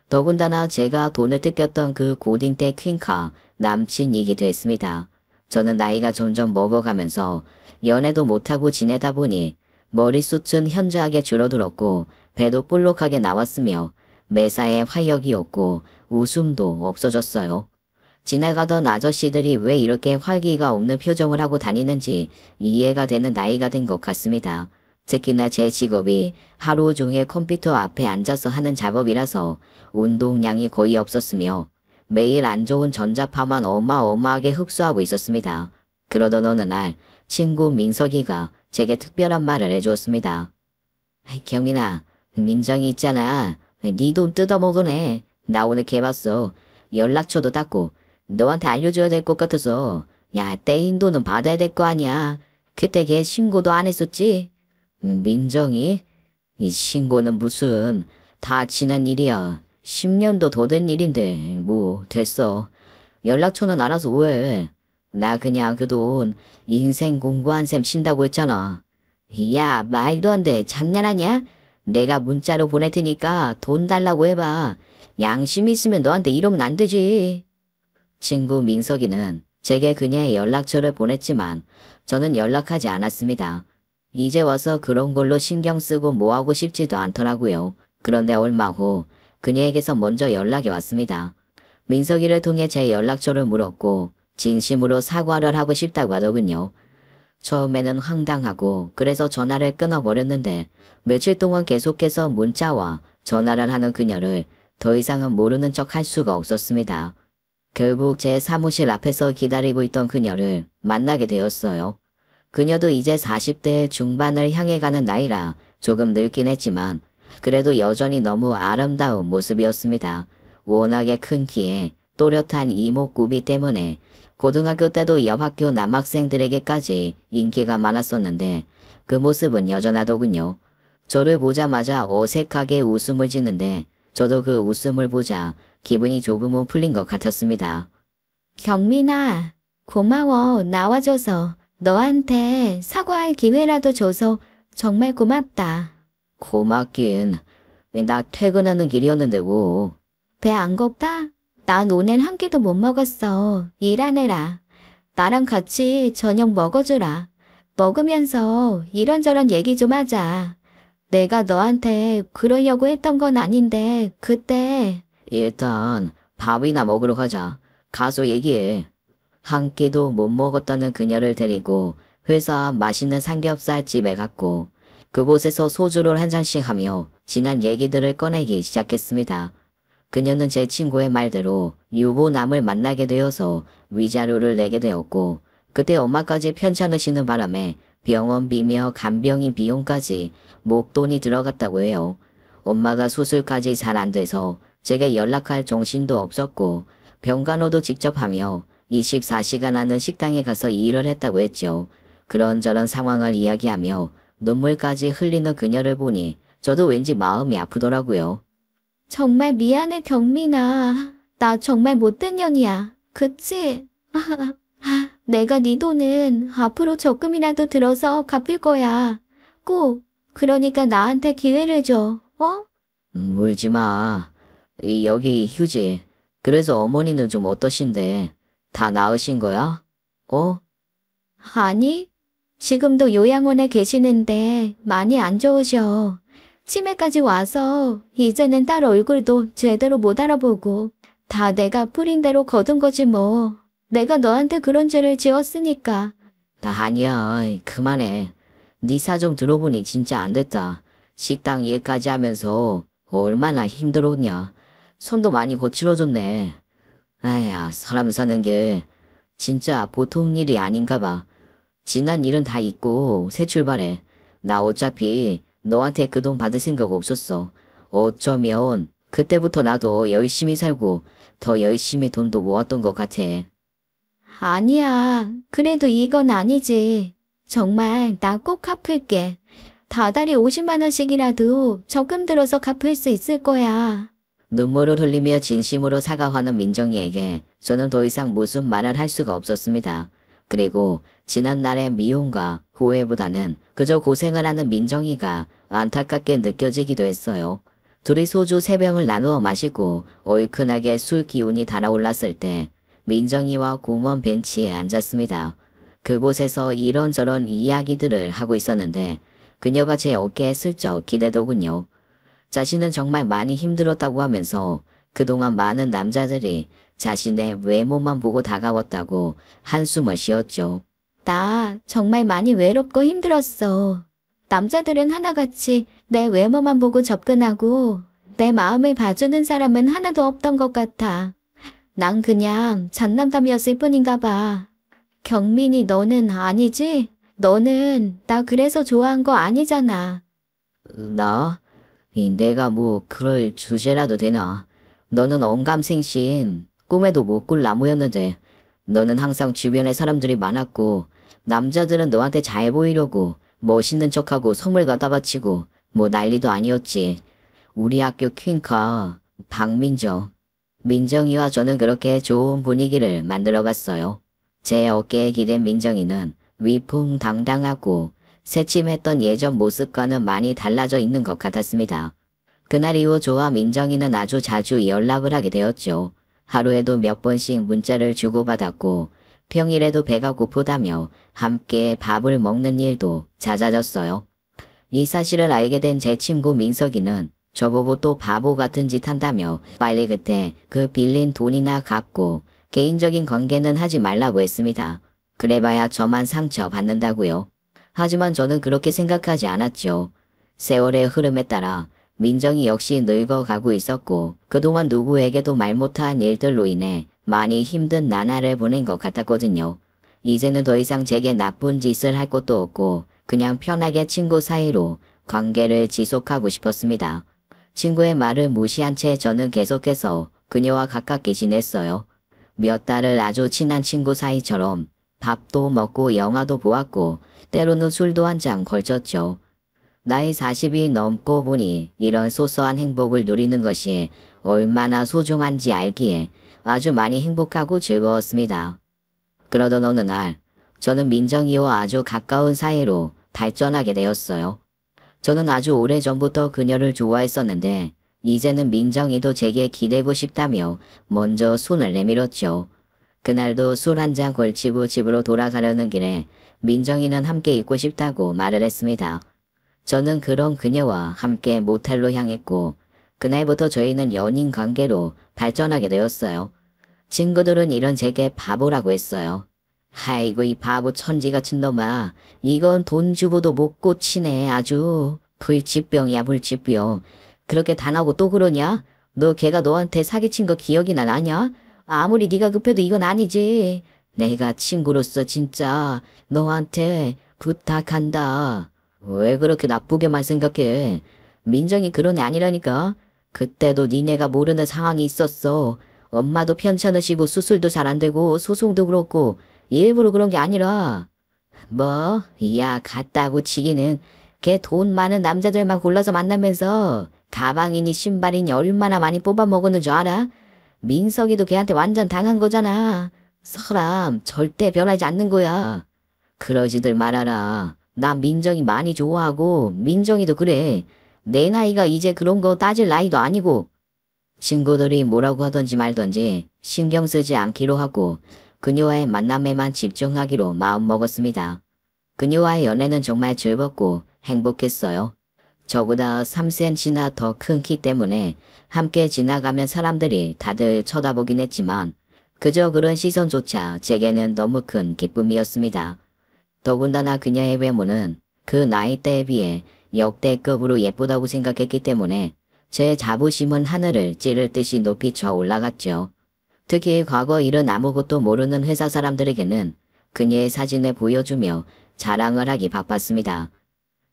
더군다나 제가 돈을 뜯겼던 그 고딩 때 퀸카 남친이기도 했습니다. 저는 나이가 점점 먹어가면서 연애도 못하고 지내다 보니 머리숱은 현저하게 줄어들었고 배도 볼록하게 나왔으며 매사에 활력이 없고 웃음도 없어졌어요. 지나가던 아저씨들이 왜 이렇게 활기가 없는 표정을 하고 다니는지 이해가 되는 나이가 된 것 같습니다. 특히나 제 직업이 하루 종일 컴퓨터 앞에 앉아서 하는 작업이라서 운동량이 거의 없었으며 매일 안 좋은 전자파만 어마어마하게 흡수하고 있었습니다. 그러던 어느 날 친구 민석이가 제게 특별한 말을 해주었습니다. 경민아, 민정이 있잖아. 네 돈 뜯어먹으네. 나 오늘 걔 봤어. 연락처도 땄고 너한테 알려줘야 될 것 같아서. 야, 떼인 돈은 받아야 될 거 아니야. 그때 걔 신고도 안 했었지? 민정이? 이 신고는 무슨 다 지난 일이야. 10년도 더 된 일인데 뭐 됐어. 연락처는 알아서 왜. 나 그냥 그 돈 인생 공부한 셈 친다고 했잖아. 야, 말도 안 돼. 장난하냐? 내가 문자로 보낼 테니까 돈 달라고 해봐. 양심 있으면 너한테 이러면 안 되지. 친구 민석이는 제게 그녀의 연락처를 보냈지만 저는 연락하지 않았습니다. 이제 와서 그런 걸로 신경 쓰고 뭐하고 싶지도 않더라고요. 그런데 얼마 후 그녀에게서 먼저 연락이 왔습니다. 민석이를 통해 제 연락처를 물었고 진심으로 사과를 하고 싶다고 하더군요. 처음에는 황당하고 그래서 전화를 끊어버렸는데 며칠 동안 계속해서 문자와 전화를 하는 그녀를 더 이상은 모르는 척 할 수가 없었습니다. 결국 제 사무실 앞에서 기다리고 있던 그녀를 만나게 되었어요. 그녀도 이제 40대 중반을 향해 가는 나이라 조금 늙긴 했지만 그래도 여전히 너무 아름다운 모습이었습니다. 워낙에 큰 키에 또렷한 이목구비 때문에 고등학교 때도 옆 학교 남학생들에게까지 인기가 많았었는데 그 모습은 여전하더군요. 저를 보자마자 어색하게 웃음을 짓는데 저도 그 웃음을 보자 기분이 조금은 풀린 것 같았습니다. 경민아, 고마워. 나와줘서. 너한테 사과할 기회라도 줘서 정말 고맙다. 고맙긴. 나 퇴근하는 길이었는데 뭐. 배 안 고파? 난 오늘 한 끼도 못 먹었어. 일하느라. 나랑 같이 저녁 먹어주라. 먹으면서 이런저런 얘기 좀 하자. 내가 너한테 그러려고 했던 건 아닌데 그때 일단 밥이나 먹으러 가자. 가서 얘기해. 한 끼도 못 먹었다는 그녀를 데리고 회사 맛있는 삼겹살 집에 갔고 그곳에서 소주를 한 잔씩 하며 지난 얘기들을 꺼내기 시작했습니다. 그녀는 제 친구의 말대로 유부남을 만나게 되어서 위자료를 내게 되었고 그때 엄마까지 편찮으시는 바람에 병원비며 간병인 비용까지 목돈이 들어갔다고 해요. 엄마가 수술까지 잘 안 돼서 제게 연락할 정신도 없었고 병간호도 직접 하며 24시간 하는 식당에 가서 일을 했다고 했죠. 그런저런 상황을 이야기하며 눈물까지 흘리는 그녀를 보니 저도 왠지 마음이 아프더라고요. 정말 미안해 경민아. 나 정말 못된 년이야. 그치? 내가 네 돈은 앞으로 조금이라도 들어서 갚을 거야. 꼭. 그러니까 나한테 기회를 줘. 어? 울지 마. 여기 휴지. 그래서 어머니는 좀 어떠신데? 다 나으신 거야? 어? 아니, 지금도 요양원에 계시는데 많이 안 좋으셔. 치매까지 와서 이제는 딸 얼굴도 제대로 못 알아보고 다 내가 뿌린 대로 거둔 거지 뭐. 내가 너한테 그런 죄를 지었으니까. 나 아니야. 그만해. 네 사 좀 들어보니 진짜 안 됐다. 식당 일까지 하면서 얼마나 힘들었냐. 손도 많이 거칠어졌네. 아야, 사람 사는 게 진짜 보통 일이 아닌가 봐. 지난 일은 다 잊고 새 출발해. 나 어차피 너한테 그 돈 받을 생각 없었어. 어쩌면 그때부터 나도 열심히 살고 더 열심히 돈도 모았던 것 같아. 아니야. 그래도 이건 아니지. 정말 나 꼭 갚을게. 다달이 50만 원씩이라도 적금 들어서 갚을 수 있을 거야. 눈물을 흘리며 진심으로 사과하는 민정이에게 저는 더 이상 무슨 말을 할 수가 없었습니다. 그리고 지난날의 미움과 후회보다는 그저 고생을 하는 민정이가 안타깝게 느껴지기도 했어요. 둘이 소주 3병을 나누어 마시고 얼큰하게 술 기운이 달아올랐을 때 민정이와 공원 벤치에 앉았습니다. 그곳에서 이런저런 이야기들을 하고 있었는데 그녀가 제 어깨에 슬쩍 기대더군요. 자신은 정말 많이 힘들었다고 하면서 그동안 많은 남자들이 자신의 외모만 보고 다가왔다고 한숨을 쉬었죠. 나 정말 많이 외롭고 힘들었어. 남자들은 하나같이 내 외모만 보고 접근하고 내 마음을 봐주는 사람은 하나도 없던 것 같아. 난 그냥 장난감이었을 뿐인가 봐. 경민이 너는 아니지? 너는 나 그래서 좋아한 거 아니잖아. 나? 내가 뭐 그럴 주제라도 되나? 너는 언감생심, 꿈에도 못 꿀 나무였는데 너는 항상 주변에 사람들이 많았고 남자들은 너한테 잘 보이려고 멋있는 척하고 선물 갖다 바치고 뭐 난리도 아니었지. 우리 학교 퀸카 박민정. 민정이와 저는 그렇게 좋은 분위기를 만들어갔어요. 제 어깨에 기댄 민정이는 위풍당당하고 새침했던 예전 모습과는 많이 달라져 있는 것 같았습니다. 그날 이후 저와 민정이는 아주 자주 연락을 하게 되었죠. 하루에도 몇 번씩 문자를 주고받았고 평일에도 배가 고프다며 함께 밥을 먹는 일도 잦아졌어요. 이 사실을 알게 된 제 친구 민석이는 저보고 또 바보 같은 짓 한다며 빨리 그때 그 빌린 돈이나 갚고 개인적인 관계는 하지 말라고 했습니다. 그래봐야 저만 상처 받는다고요. 하지만 저는 그렇게 생각하지 않았죠. 세월의 흐름에 따라 민정이 역시 늙어가고 있었고 그동안 누구에게도 말 못한 일들로 인해 많이 힘든 나날을 보낸 것 같았거든요. 이제는 더 이상 제게 나쁜 짓을 할 것도 없고 그냥 편하게 친구 사이로 관계를 지속하고 싶었습니다. 친구의 말을 무시한 채 저는 계속해서 그녀와 가깝게 지냈어요. 몇 달을 아주 친한 친구 사이처럼 밥도 먹고 영화도 보았고 때로는 술도 한 잔 걸쳤죠. 나이 40이 넘고 보니 이런 소소한 행복을 누리는 것이 얼마나 소중한지 알기에 아주 많이 행복하고 즐거웠습니다. 그러던 어느 날 저는 민정이와 아주 가까운 사이로 발전하게 되었어요. 저는 아주 오래전부터 그녀를 좋아했었는데 이제는 민정이도 제게 기대고 싶다며 먼저 손을 내밀었죠. 그날도 술 한 잔 걸치고 집으로 돌아가려는 길에 민정이는 함께 있고 싶다고 말을 했습니다. 저는 그런 그녀와 함께 모텔로 향했고 그날부터 저희는 연인 관계로 발전하게 되었어요. 친구들은 이런 제게 바보라고 했어요. 아이고 이 바보 천지같은 놈아. 이건 돈 주고도 못 고치네 아주. 불치병이야 불치병. 그렇게 단하고 또 그러냐? 너 걔가 너한테 사기친 거 기억이나 나냐? 아무리 네가 급해도 이건 아니지. 내가 친구로서 진짜 너한테 부탁한다. 왜 그렇게 나쁘게만 생각해? 민정이 그런 애 아니라니까. 그때도 니네가 모르는 상황이 있었어. 엄마도 편찮으시고 수술도 잘 안 되고 소송도 그렇고 일부러 그런 게 아니라. 뭐? 야 갔다고 치기는 걔 돈 많은 남자들만 골라서 만나면서 가방이니 신발이니 얼마나 많이 뽑아먹었는 줄 알아? 민석이도 걔한테 완전 당한 거잖아. 사람 절대 변하지 않는 거야. 그러지들 말아라. 나 민정이 많이 좋아하고 민정이도 그래. 내 나이가 이제 그런 거 따질 나이도 아니고. 친구들이 뭐라고 하던지 말던지 신경 쓰지 않기로 하고 그녀와의 만남에만 집중하기로 마음먹었습니다. 그녀와의 연애는 정말 즐겁고 행복했어요. 저보다 3cm나 더 큰 키 때문에 함께 지나가면 사람들이 다들 쳐다보긴 했지만 그저 그런 시선조차 제게는 너무 큰 기쁨이었습니다. 더군다나 그녀의 외모는 그 나이대에 비해 역대급으로 예쁘다고 생각했기 때문에 제 자부심은 하늘을 찌를 듯이 높이 쳐 올라갔죠. 특히 과거 일은 아무것도 모르는 회사 사람들에게는 그녀의 사진을 보여주며 자랑을 하기 바빴습니다.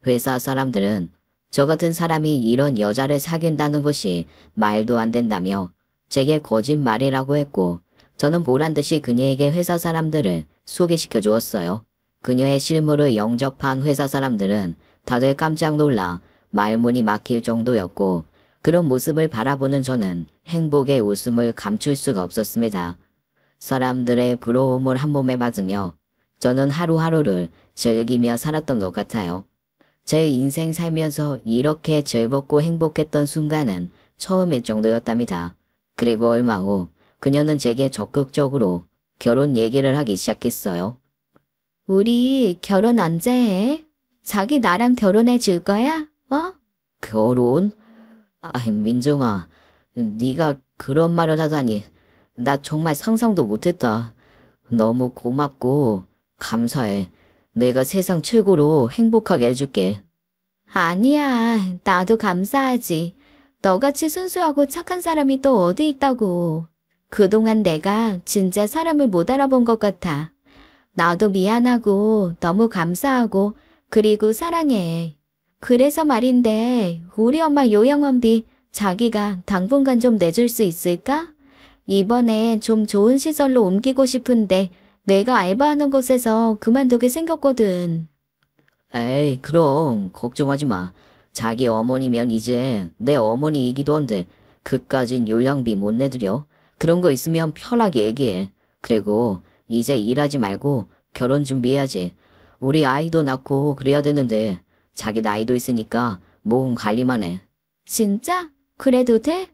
회사 사람들은 저 같은 사람이 이런 여자를 사귄다는 것이 말도 안 된다며 제게 거짓말이라고 했고 저는 보란듯이 그녀에게 회사 사람들을 소개시켜 주었어요. 그녀의 실물을 영접한 회사 사람들은 다들 깜짝 놀라 말문이 막힐 정도였고 그런 모습을 바라보는 저는 행복의 웃음을 감출 수가 없었습니다. 사람들의 부러움을 한 몸에 맞으며 저는 하루하루를 즐기며 살았던 것 같아요. 제 인생 살면서 이렇게 즐겁고 행복했던 순간은 처음일 정도였답니다. 그리고 얼마 후 그녀는 제게 적극적으로 결혼 얘기를 하기 시작했어요. 우리 결혼 언제 해? 자기 나랑 결혼해 줄 거야? 결혼? 민정아, 네가 그런 말을 하다니 나 정말 상상도 못했다. 너무 고맙고 감사해. 내가 세상 최고로 행복하게 해줄게. 아니야, 나도 감사하지. 너같이 순수하고 착한 사람이 또 어디 있다고. 그동안 내가 진짜 사람을 못 알아본 것 같아. 나도 미안하고 너무 감사하고 그리고 사랑해. 그래서 말인데 우리 엄마 요양원비 자기가 당분간 좀 내줄 수 있을까? 이번에 좀 좋은 시설로 옮기고 싶은데 내가 알바하는 곳에서 그만두게 생겼거든. 에이, 그럼 걱정하지 마. 자기 어머니면 이제 내 어머니이기도 한데 그까진 요양비 못 내드려. 그런 거 있으면 편하게 얘기해. 그리고 이제 일하지 말고 결혼 준비해야지. 우리 아이도 낳고 그래야 되는데 자기 나이도 있으니까 몸 관리만 해. 진짜? 그래도 돼?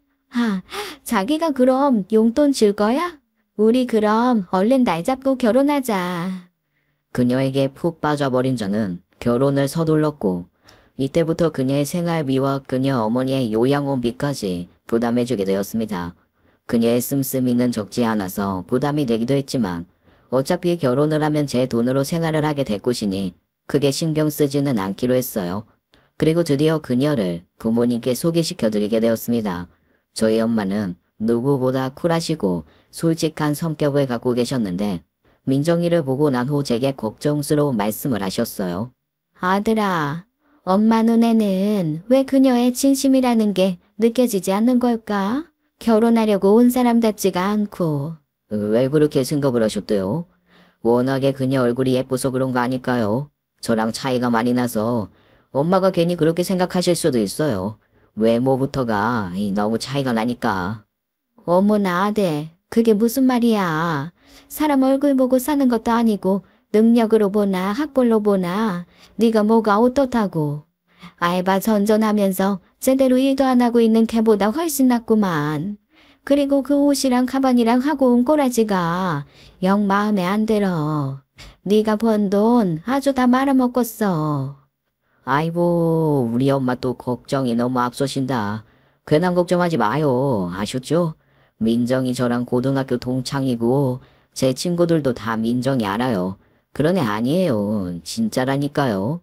자기가 그럼 용돈 줄 거야? 우리 그럼 얼른 날 잡고 결혼하자. 그녀에게 푹 빠져버린 저는 결혼을 서둘렀고 이때부터 그녀의 생활비와 그녀 어머니의 요양원비까지 부담해주게 되었습니다. 그녀의 씀씀이는 적지 않아서 부담이 되기도 했지만 어차피 결혼을 하면 제 돈으로 생활을 하게 될 것이니 크게 신경 쓰지는 않기로 했어요. 그리고 드디어 그녀를 부모님께 소개시켜드리게 되었습니다. 저희 엄마는 누구보다 쿨하시고 솔직한 성격을 갖고 계셨는데 민정이를 보고 난 후 제게 걱정스러운 말씀을 하셨어요. 아들아, 엄마 눈에는 왜 그녀의 진심이라는 게 느껴지지 않는 걸까? 결혼하려고 온 사람 같지가 않고. 왜 그렇게 생각을 하셨대요? 워낙에 그녀 얼굴이 예뻐서 그런 거 아닐까요? 저랑 차이가 많이 나서 엄마가 괜히 그렇게 생각하실 수도 있어요. 외모부터가 너무 차이가 나니까. 어머나 아들, 그게 무슨 말이야. 사람 얼굴 보고 사는 것도 아니고 능력으로 보나 학벌로 보나 네가 뭐가 어떻다고. 알바 전전하면서 제대로 일도 안 하고 있는 걔보다 훨씬 낫구만. 그리고 그 옷이랑 가방이랑 하고 온 꼬라지가 영 마음에 안 들어. 네가 번 돈 아주 다 말아먹었어. 아이고, 우리 엄마 또 걱정이 너무 앞서신다. 괜한 걱정하지 마요. 아셨죠? 민정이 저랑 고등학교 동창이고 제 친구들도 다 민정이 알아요. 그런 애 아니에요. 진짜라니까요.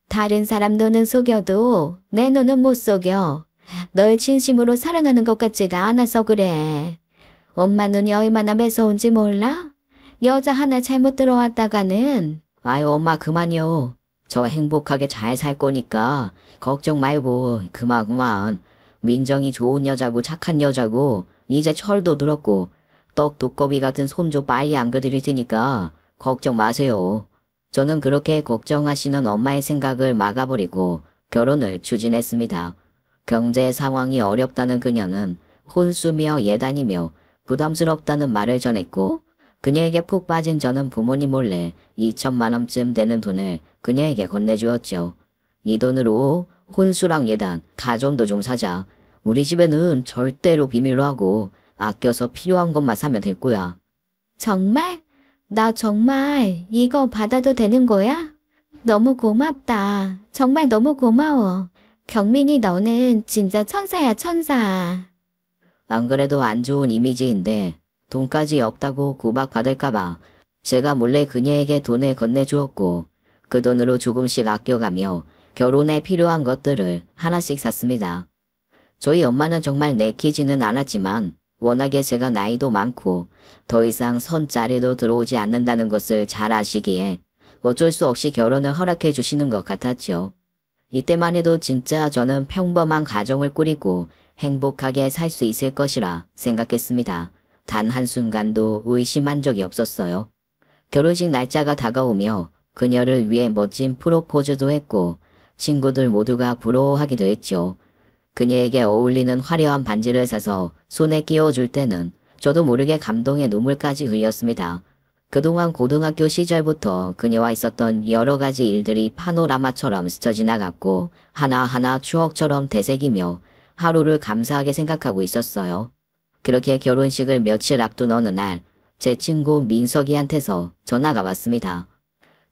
다른 사람 눈은 속여도 내 눈은 못 속여. 널 진심으로 사랑하는 것 같지가 않아서 그래. 엄마 눈이 얼마나 매서운지 몰라? 여자 하나 잘못 들어왔다가는. 아유, 엄마 그만요. 저 행복하게 잘 살 거니까 걱정 말고 그만. 민정이 좋은 여자고 착한 여자고 이제 철도 들었고 떡 두꺼비 같은 손주 빨리 안겨드릴 테니까 걱정 마세요. 저는 그렇게 걱정하시는 엄마의 생각을 막아버리고 결혼을 추진했습니다. 경제 상황이 어렵다는 그녀는 혼수며 예단이며 부담스럽다는 말을 전했고 그녀에게 푹 빠진 저는 부모님 몰래 2천만 원쯤 되는 돈을 그녀에게 건네주었죠. 이 돈으로 혼수랑 예단, 가전도 좀 사자. 우리 집에는 절대로 비밀로 하고 아껴서 필요한 것만 사면 될 거야. 정말? 나 정말 이거 받아도 되는 거야? 너무 고맙다. 정말 너무 고마워. 경민이 너는 진짜 천사야, 천사. 안 그래도 안 좋은 이미지인데 돈까지 없다고 구박받을까봐 제가 몰래 그녀에게 돈을 건네주었고 그 돈으로 조금씩 아껴가며 결혼에 필요한 것들을 하나씩 샀습니다. 저희 엄마는 정말 내키지는 않았지만 워낙에 제가 나이도 많고 더 이상 손자리도 들어오지 않는다는 것을 잘 아시기에 어쩔 수 없이 결혼을 허락해 주시는 것 같았죠. 이때만 해도 진짜 저는 평범한 가정을 꾸리고 행복하게 살 수 있을 것이라 생각했습니다. 단 한순간도 의심한 적이 없었어요. 결혼식 날짜가 다가오며 그녀를 위해 멋진 프로포즈도 했고 친구들 모두가 부러워하기도 했죠. 그녀에게 어울리는 화려한 반지를 사서 손에 끼워줄 때는 저도 모르게 감동의 눈물까지 흘렸습니다. 그동안 고등학교 시절부터 그녀와 있었던 여러 가지 일들이 파노라마처럼 스쳐 지나갔고 하나하나 추억처럼 되새기며 하루를 감사하게 생각하고 있었어요. 그렇게 결혼식을 며칠 앞둔 어느 날 제 친구 민석이한테서 전화가 왔습니다.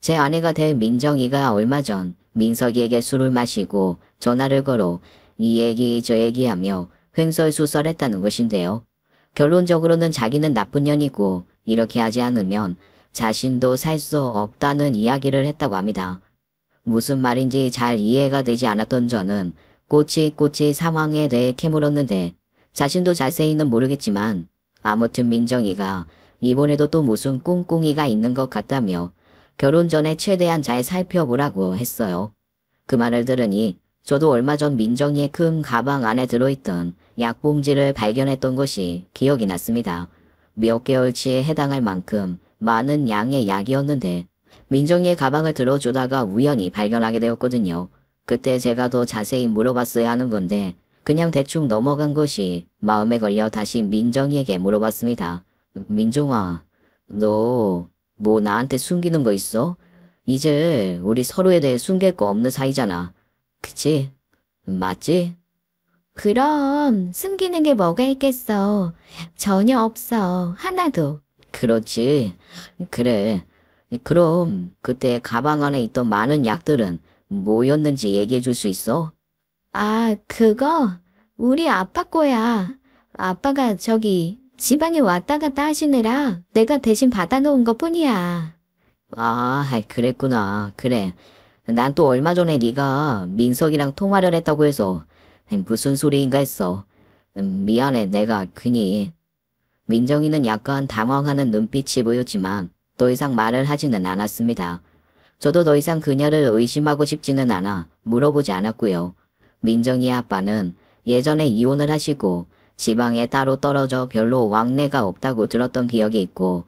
제 아내가 될 민정이가 얼마 전 민석이에게 술을 마시고 전화를 걸어 이 얘기 저 얘기하며 횡설수설했다는 것인데요. 결론적으로는 자기는 나쁜 년이고 이렇게 하지 않으면 자신도 살 수 없다는 이야기를 했다고 합니다. 무슨 말인지 잘 이해가 되지 않았던 저는 꼬치꼬치 상황에 대해 캐물었는데 자신도 자세히는 모르겠지만 아무튼 민정이가 이번에도 또 무슨 꿍꿍이가 있는 것 같다며 결혼 전에 최대한 잘 살펴보라고 했어요. 그 말을 들으니 저도 얼마 전 민정이의 큰 가방 안에 들어있던 약봉지를 발견했던 것이 기억이 났습니다. 몇 개월치에 해당할 만큼 많은 양의 약이었는데 민정이의 가방을 들어주다가 우연히 발견하게 되었거든요. 그때 제가 더 자세히 물어봤어야 하는 건데 그냥 대충 넘어간 것이 마음에 걸려 다시 민정이에게 물어봤습니다. 민정아, 너 뭐 나한테 숨기는 거 있어? 이제 우리 서로에 대해 숨길 거 없는 사이잖아. 그치? 맞지? 그럼 숨기는 게 뭐가 있겠어. 전혀 없어. 하나도. 그렇지. 그래. 그럼 그때 가방 안에 있던 많은 약들은 뭐였는지 얘기해 줄 수 있어? 아, 그거 우리 아빠 거야. 아빠가 저기 지방에 왔다 갔다 하시느라 내가 대신 받아놓은 것뿐이야. 아, 그랬구나. 그래. 난 또 얼마 전에 네가 민석이랑 통화를 했다고 해서 무슨 소리인가 했어. 미안해. 내가 괜히. 민정이는 약간 당황하는 눈빛이 보였지만 더 이상 말을 하지는 않았습니다. 저도 더 이상 그녀를 의심하고 싶지는 않아 물어보지 않았고요. 민정이의 아빠는 예전에 이혼을 하시고 지방에 따로 떨어져 별로 왕래가 없다고 들었던 기억이 있고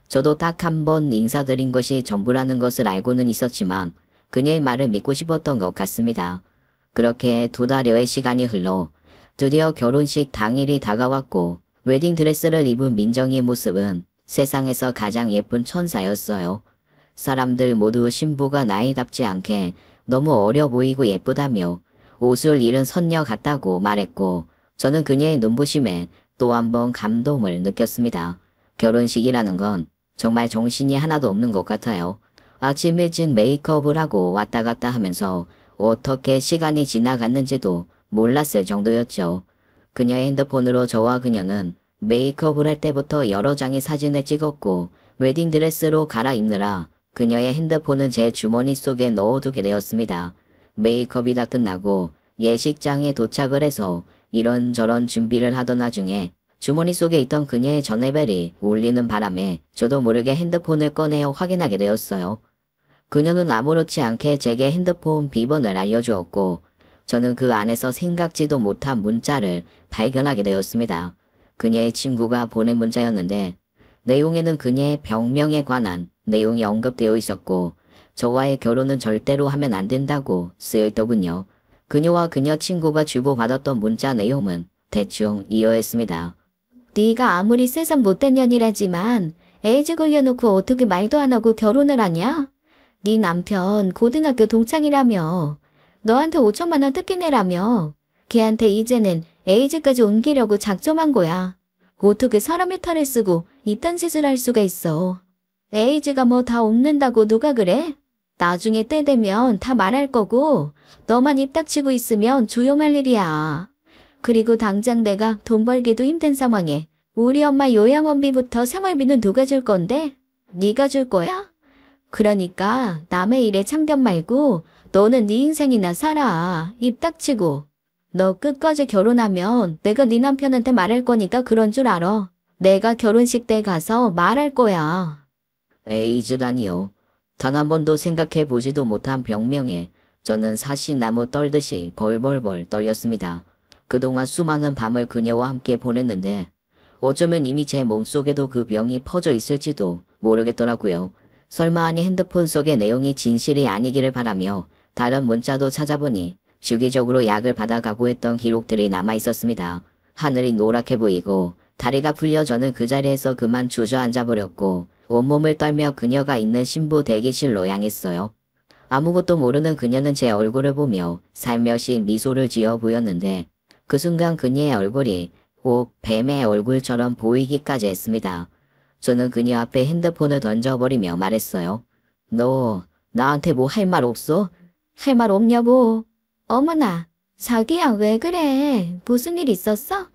저도 딱 한 번 인사드린 것이 전부라는 것을 알고는 있었지만 그녀의 말을 믿고 싶었던 것 같습니다. 그렇게 2달여의 시간이 흘러 드디어 결혼식 당일이 다가왔고 웨딩드레스를 입은 민정이의 모습은 세상에서 가장 예쁜 천사였어요. 사람들 모두 신부가 나이답지 않게 너무 어려 보이고 예쁘다며 옷을 잃은 선녀 같다고 말했고 저는 그녀의 눈부심에 또 한 번 감동을 느꼈습니다. 결혼식이라는 건 정말 정신이 하나도 없는 것 같아요. 아침 일찍 메이크업을 하고 왔다 갔다 하면서 어떻게 시간이 지나갔는지도 몰랐을 정도였죠. 그녀의 핸드폰으로 저와 그녀는 메이크업을 할 때부터 여러 장의 사진을 찍었고 웨딩드레스로 갈아입느라 그녀의 핸드폰은 제 주머니 속에 넣어두게 되었습니다. 메이크업이 다 끝나고 예식장에 도착을 해서 이런저런 준비를 하던 와중에 주머니 속에 있던 그녀의 전화벨이 울리는 바람에 저도 모르게 핸드폰을 꺼내어 확인하게 되었어요. 그녀는 아무렇지 않게 제게 핸드폰 비번을 알려주었고 저는 그 안에서 생각지도 못한 문자를 발견하게 되었습니다. 그녀의 친구가 보낸 문자였는데 내용에는 그녀의 병명에 관한 내용이 언급되어 있었고 저와의 결혼은 절대로 하면 안 된다고 쓰여있더군요. 그녀와 그녀 친구가 주고받았던 문자 내용은 대충 이어했습니다. 네가 아무리 세상 못된 년이라지만 에이즈 걸려놓고 어떻게 말도 안 하고 결혼을 하냐? 네 남편 고등학교 동창이라며. 너한테 5천만 원 뜯긴 애라며. 걔한테 이제는 에이즈까지 옮기려고 작정한 거야. 어떻게 사람의 탈을 쓰고 이딴 짓을 할 수가 있어. 에이즈가 뭐 다 옮는다고 누가 그래? 나중에 때 되면 다 말할 거고 너만 입 닥치고 있으면 조용할 일이야. 그리고 당장 내가 돈 벌기도 힘든 상황에 우리 엄마 요양원비부터 생활비는 누가 줄 건데? 네가 줄 거야? 그러니까 남의 일에 참견 말고 너는 네 인생이나 살아. 입 닥치고. 너 끝까지 결혼하면 내가 네 남편한테 말할 거니까 그런 줄 알아. 내가 결혼식 때 가서 말할 거야. 에이즈라니요. 단 한 번도 생각해 보지도 못한 병명에 저는 사시나무 떨듯이 벌벌벌 떨렸습니다. 그동안 수많은 밤을 그녀와 함께 보냈는데 어쩌면 이미 제 몸속에도 그 병이 퍼져 있을지도 모르겠더라고요. 설마 아니 핸드폰 속의 내용이 진실이 아니기를 바라며 다른 문자도 찾아보니 주기적으로 약을 받아가고 했던 기록들이 남아 있었습니다. 하늘이 노랗게 보이고 다리가 풀려 저는 그 자리에서 그만 주저앉아 버렸고 온몸을 떨며 그녀가 있는 신부 대기실로 향했어요. 아무것도 모르는 그녀는 제 얼굴을 보며 살며시 미소를 지어 보였는데 그 순간 그녀의 얼굴이 꼭 뱀의 얼굴처럼 보이기까지 했습니다. 저는 그녀 앞에 핸드폰을 던져버리며 말했어요. 너 나한테 뭐 할 말 없어? 할 말 없냐고. 어머나, 자기야 왜 그래? 무슨 일 있었어?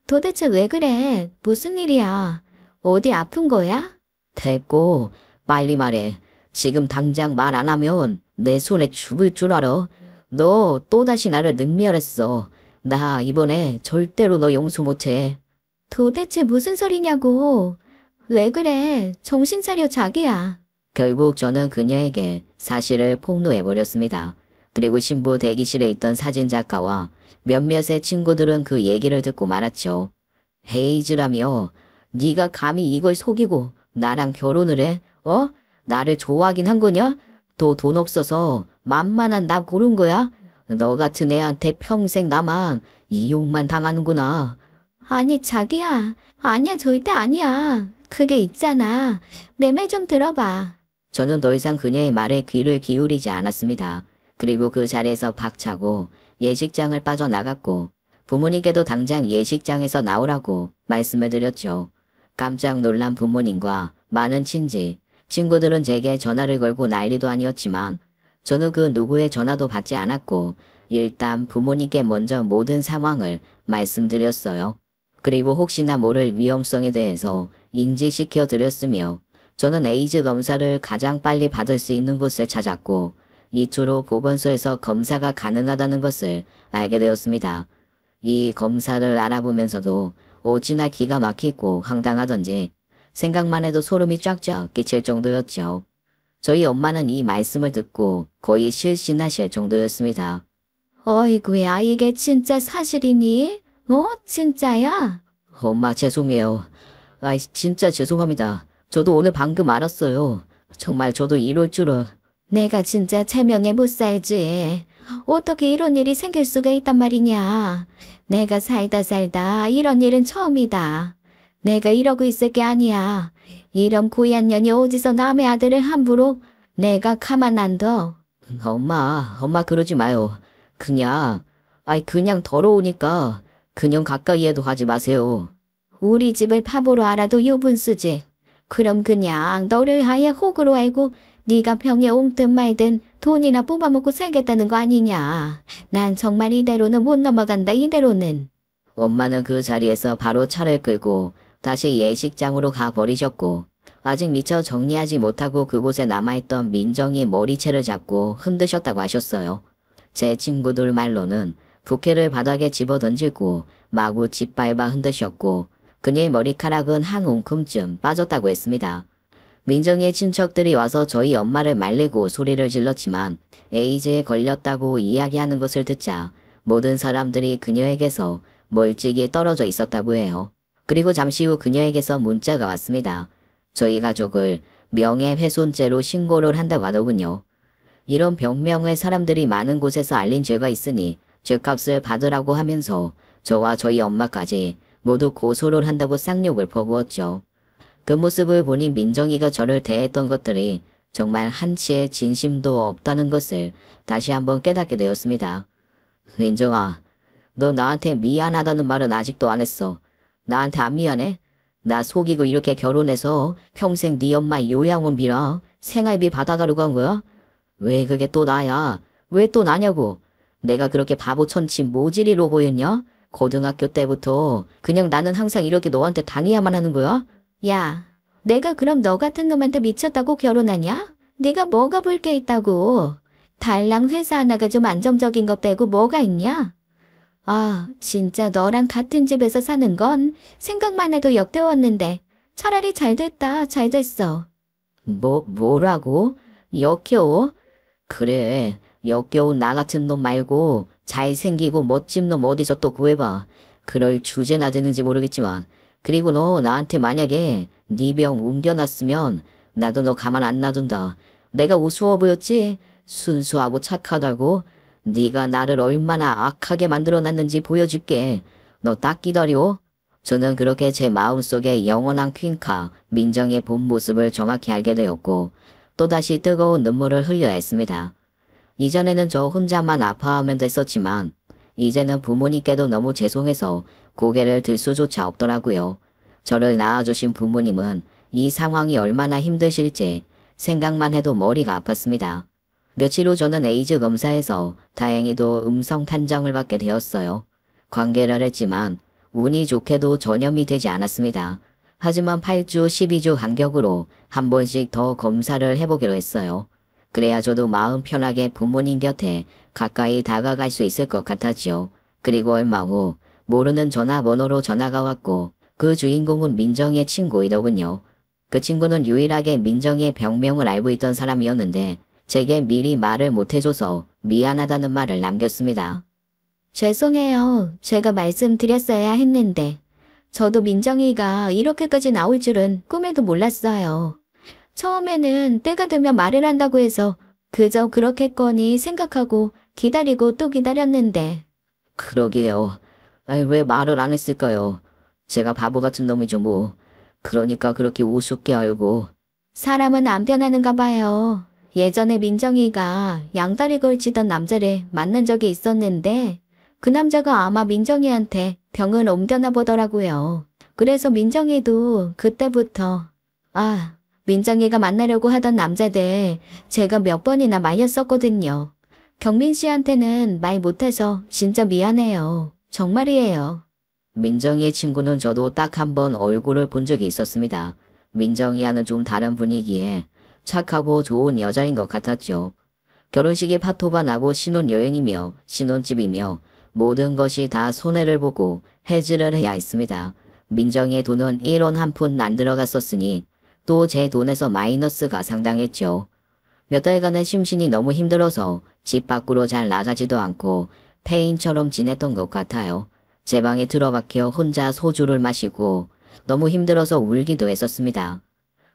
도대체 왜 그래? 무슨 일이야? 어디 아픈 거야? 됐고 빨리 말해. 지금 당장 말 안 하면 내 손에 죽을 줄 알아. 너 또다시 나를 능멸했어. 나 이번에 절대로 너 용서 못해. 도대체 무슨 소리냐고. 왜 그래? 정신 차려 자기야. 결국 저는 그녀에게 사실을 폭로해버렸습니다. 그리고 신부 대기실에 있던 사진작가와 몇몇의 친구들은 그 얘기를 듣고 말았죠. 헤이즈라며 네가 감히 이걸 속이고 나랑 결혼을 해? 나를 좋아하긴 한 거냐? 또 돈 없어서 만만한 나 고른 거야? 너 같은 애한테 평생 나만 이용만 당하는구나. 아니 자기야. 아니야 절대 아니야. 그게 있잖아. 내 말 좀 들어봐. 저는 더 이상 그녀의 말에 귀를 기울이지 않았습니다. 그리고 그 자리에서 박차고 예식장을 빠져나갔고 부모님께도 당장 예식장에서 나오라고 말씀을 드렸죠. 깜짝 놀란 부모님과 많은 친지, 친구들은 제게 전화를 걸고 난리도 아니었지만 저는 그 누구의 전화도 받지 않았고 일단 부모님께 먼저 모든 상황을 말씀드렸어요. 그리고 혹시나 모를 위험성에 대해서 인지시켜 드렸으며 저는 에이즈 검사를 가장 빨리 받을 수 있는 곳을 찾았고 이후로 보건소에서 검사가 가능하다는 것을 알게 되었습니다. 이 검사를 알아보면서도 어찌나 기가 막히고 황당하던지 생각만 해도 소름이 쫙쫙 끼칠 정도였죠. 저희 엄마는 이 말씀을 듣고 거의 실신하실 정도였습니다. 어이구야 이게 진짜 사실이니? 진짜야? 엄마 죄송해요. 아이 진짜 죄송합니다. 저도 오늘 방금 알았어요. 정말 저도 이럴 줄은. 내가 진짜 체면에 못 살지. 어떻게 이런 일이 생길 수가 있단 말이냐. 내가 살다 이런 일은 처음이다. 내가 이러고 있을 게 아니야. 이런 고얀 년이 어디서 남의 아들을 함부로 내가 가만 안 둬. 엄마 그러지 마요. 그냥 더러우니까 그냥 가까이에도 하지 마세요. 우리 집을 바보로 알아도 유분 쓰지. 그럼 그냥 너를 아예 호구로 알고 네가 병에 옮든 말든 돈이나 뽑아먹고 살겠다는 거 아니냐. 난 정말 이대로는 못 넘어간다 이대로는. 엄마는 그 자리에서 바로 차를 끌고 다시 예식장으로 가버리셨고 아직 미처 정리하지 못하고 그곳에 남아있던 민정이 머리채를 잡고 흔드셨다고 하셨어요. 제 친구들 말로는 부케를 바닥에 집어던지고 마구 짓밟아 흔드셨고 그녀의 머리카락은 한 움큼쯤 빠졌다고 했습니다. 민정이의 친척들이 와서 저희 엄마를 말리고 소리를 질렀지만 에이즈에 걸렸다고 이야기하는 것을 듣자 모든 사람들이 그녀에게서 멀찍이 떨어져 있었다고 해요. 그리고 잠시 후 그녀에게서 문자가 왔습니다. 저희 가족을 명예훼손죄로 신고를 한다고 하더군요. 이런 병명을 사람들이 많은 곳에서 알린 죄가 있으니 죄값을 받으라고 하면서 저와 저희 엄마까지 모두 고소를 한다고 쌍욕을 퍼부었죠. 그 모습을 보니 민정이가 저를 대했던 것들이 정말 한치의 진심도 없다는 것을 다시 한번 깨닫게 되었습니다. 민정아, 너 나한테 미안하다는 말은 아직도 안 했어. 나한테 안 미안해? 나 속이고 이렇게 결혼해서 평생 네 엄마 요양원 빌어 생활비 받아가려고 한 거야? 왜 그게 또 나야? 왜 또 나냐고? 내가 그렇게 바보 천치 모질이로 보였냐? 고등학교 때부터 그냥 나는 항상 이렇게 너한테 당해야만 하는 거야? 야, 내가 그럼 너 같은 놈한테 미쳤다고 결혼하냐? 네가 뭐가 볼 게 있다고. 달랑 회사 하나가 좀 안정적인 것 빼고 뭐가 있냐? 아, 진짜 너랑 같은 집에서 사는 건 생각만 해도 역겨웠는데 차라리 잘 됐다, 잘 됐어. 뭐라고? 역겨워? 그래, 역겨운 나 같은 놈 말고 잘생기고 멋진 놈 어디서 또 구해봐. 그럴 주제나 되는지 모르겠지만. 그리고 너 나한테 만약에 네 병 옮겨놨으면 나도 너 가만 안 놔둔다. 내가 우스워 보였지? 순수하고 착하다고? 네가 나를 얼마나 악하게 만들어놨는지 보여줄게. 너 딱 기다려. 저는 그렇게 제 마음속에 영원한 퀸카 민정의 본 모습을 정확히 알게 되었고 또다시 뜨거운 눈물을 흘려야 했습니다. 이전에는 저 혼자만 아파하면 됐었지만 이제는 부모님께도 너무 죄송해서 고개를 들 수조차 없더라고요. 저를 낳아주신 부모님은 이 상황이 얼마나 힘드실지 생각만 해도 머리가 아팠습니다. 며칠 후 저는 에이즈 검사에서 다행히도 음성 판정을 받게 되었어요. 관계를 했지만 운이 좋게도 전염이 되지 않았습니다. 하지만 8주, 12주 간격으로 한 번씩 더 검사를 해보기로 했어요. 그래야 저도 마음 편하게 부모님 곁에 가까이 다가갈 수 있을 것 같았지요. 그리고 얼마 후 모르는 전화번호로 전화가 왔고 그 주인공은 민정의 친구이더군요. 그 친구는 유일하게 민정의 병명을 알고 있던 사람이었는데 제게 미리 말을 못해줘서 미안하다는 말을 남겼습니다. 죄송해요. 제가 말씀드렸어야 했는데. 저도 민정이가 이렇게까지 나올 줄은 꿈에도 몰랐어요. 처음에는 때가 되면 말을 한다고 해서 그저 그렇겠거니 생각하고 기다리고 또 기다렸는데. 그러게요. 왜 말을 안 했을까요? 제가 바보 같은 놈이죠 뭐. 그러니까 그렇게 우습게 알고. 사람은 안 변하는가 봐요. 예전에 민정이가 양다리 걸치던 남자를 만난 적이 있었는데 그 남자가 아마 민정이한테 병을 옮겨나 보더라고요. 그래서 민정이도 그때부터 민정이가 만나려고 하던 남자들 제가 몇 번이나 말렸었거든요. 경민 씨한테는 말 못해서 진짜 미안해요. 정말이에요. 민정이의 친구는 저도 딱 한 번 얼굴을 본 적이 있었습니다. 민정이와는 좀 다른 분위기에 착하고 좋은 여자인 것 같았죠. 결혼식이 파토가 나고 신혼여행이며 신혼집이며 모든 것이 다 손해를 보고 해지를 해야 했습니다. 민정이의 돈은 1원 한 푼 안 들어갔었으니 또 제 돈에서 마이너스가 상당했죠. 몇 달간의 심신이 너무 힘들어서 집 밖으로 잘 나가지도 않고 폐인처럼 지냈던 것 같아요. 제 방에 들어박혀 혼자 소주를 마시고 너무 힘들어서 울기도 했었습니다.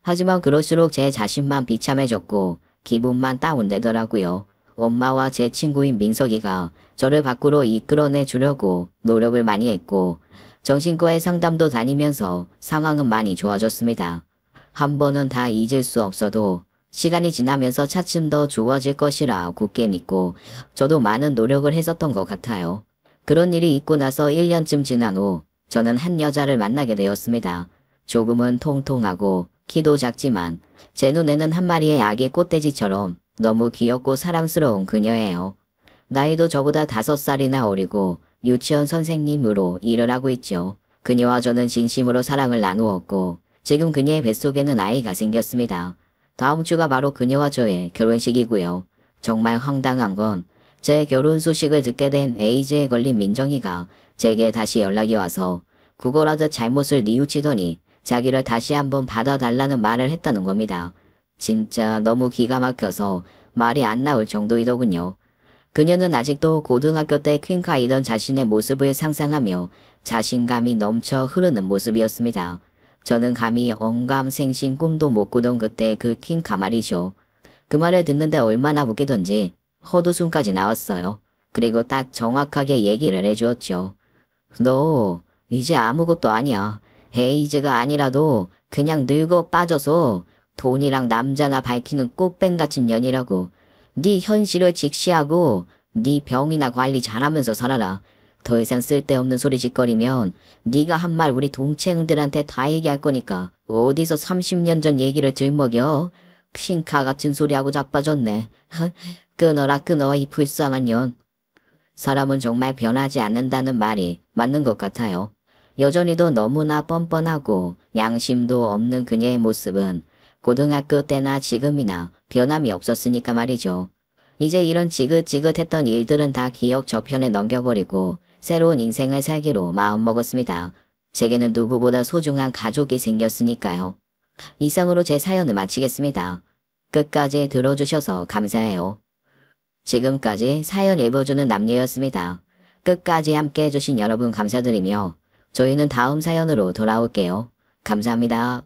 하지만 그럴수록 제 자신만 비참해졌고 기분만 다운되더라고요. 엄마와 제 친구인 민석이가 저를 밖으로 이끌어내 주려고 노력을 많이 했고 정신과의 상담도 다니면서 상황은 많이 좋아졌습니다. 한 번은 다 잊을 수 없어도 시간이 지나면서 차츰 더 좋아질 것이라 굳게 믿고 저도 많은 노력을 했었던 것 같아요. 그런 일이 있고 나서 1년쯤 지난 후 저는 한 여자를 만나게 되었습니다. 조금은 통통하고 키도 작지만 제 눈에는 한 마리의 아기 꽃돼지처럼 너무 귀엽고 사랑스러운 그녀예요. 나이도 저보다 5살이나 어리고 유치원 선생님으로 일을 하고 있죠. 그녀와 저는 진심으로 사랑을 나누었고 지금 그녀의 뱃속에는 아이가 생겼습니다. 다음 주가 바로 그녀와 저의 결혼식이고요. 정말 황당한 건 제 결혼 소식을 듣게 된 에이즈에 걸린 민정이가 제게 다시 연락이 와서 구걸하듯 잘못을 뉘우치더니 자기를 다시 한번 받아달라는 말을 했다는 겁니다. 진짜 너무 기가 막혀서 말이 안 나올 정도이더군요. 그녀는 아직도 고등학교 때 퀸카이던 자신의 모습을 상상하며 자신감이 넘쳐 흐르는 모습이었습니다. 저는 감히 언감생심 꿈도 못 꾸던 그때 그 퀸카 말이죠. 그 말을 듣는데 얼마나 웃기던지 헛웃음까지 나왔어요. 그리고 딱 정확하게 얘기를 해주었죠. 너 이제 아무것도 아니야. 에이즈가 아니라도 그냥 늙어 빠져서 돈이랑 남자나 밝히는 꽃뱀같은 년이라고. 네 현실을 직시하고 네 병이나 관리 잘하면서 살아라. 더 이상 쓸데없는 소리 짓거리면 네가 한 말 우리 동생들한테 다 얘기할 거니까 어디서 30년 전 얘기를 들먹여. 핑카 같은 소리하고 자빠졌네. 끊어라 끊어 이 불쌍한 년. 사람은 정말 변하지 않는다는 말이 맞는 것 같아요. 여전히도 너무나 뻔뻔하고 양심도 없는 그녀의 모습은 고등학교 때나 지금이나 변함이 없었으니까 말이죠. 이제 이런 지긋지긋했던 일들은 다 기억 저편에 넘겨버리고 새로운 인생을 살기로 마음먹었습니다. 제게는 누구보다 소중한 가족이 생겼으니까요. 이상으로 제 사연을 마치겠습니다. 끝까지 들어주셔서 감사해요. 지금까지 사연 읽어주는 남녀였습니다. 끝까지 함께 해주신 여러분 감사드리며 저희는 다음 사연으로 돌아올게요. 감사합니다.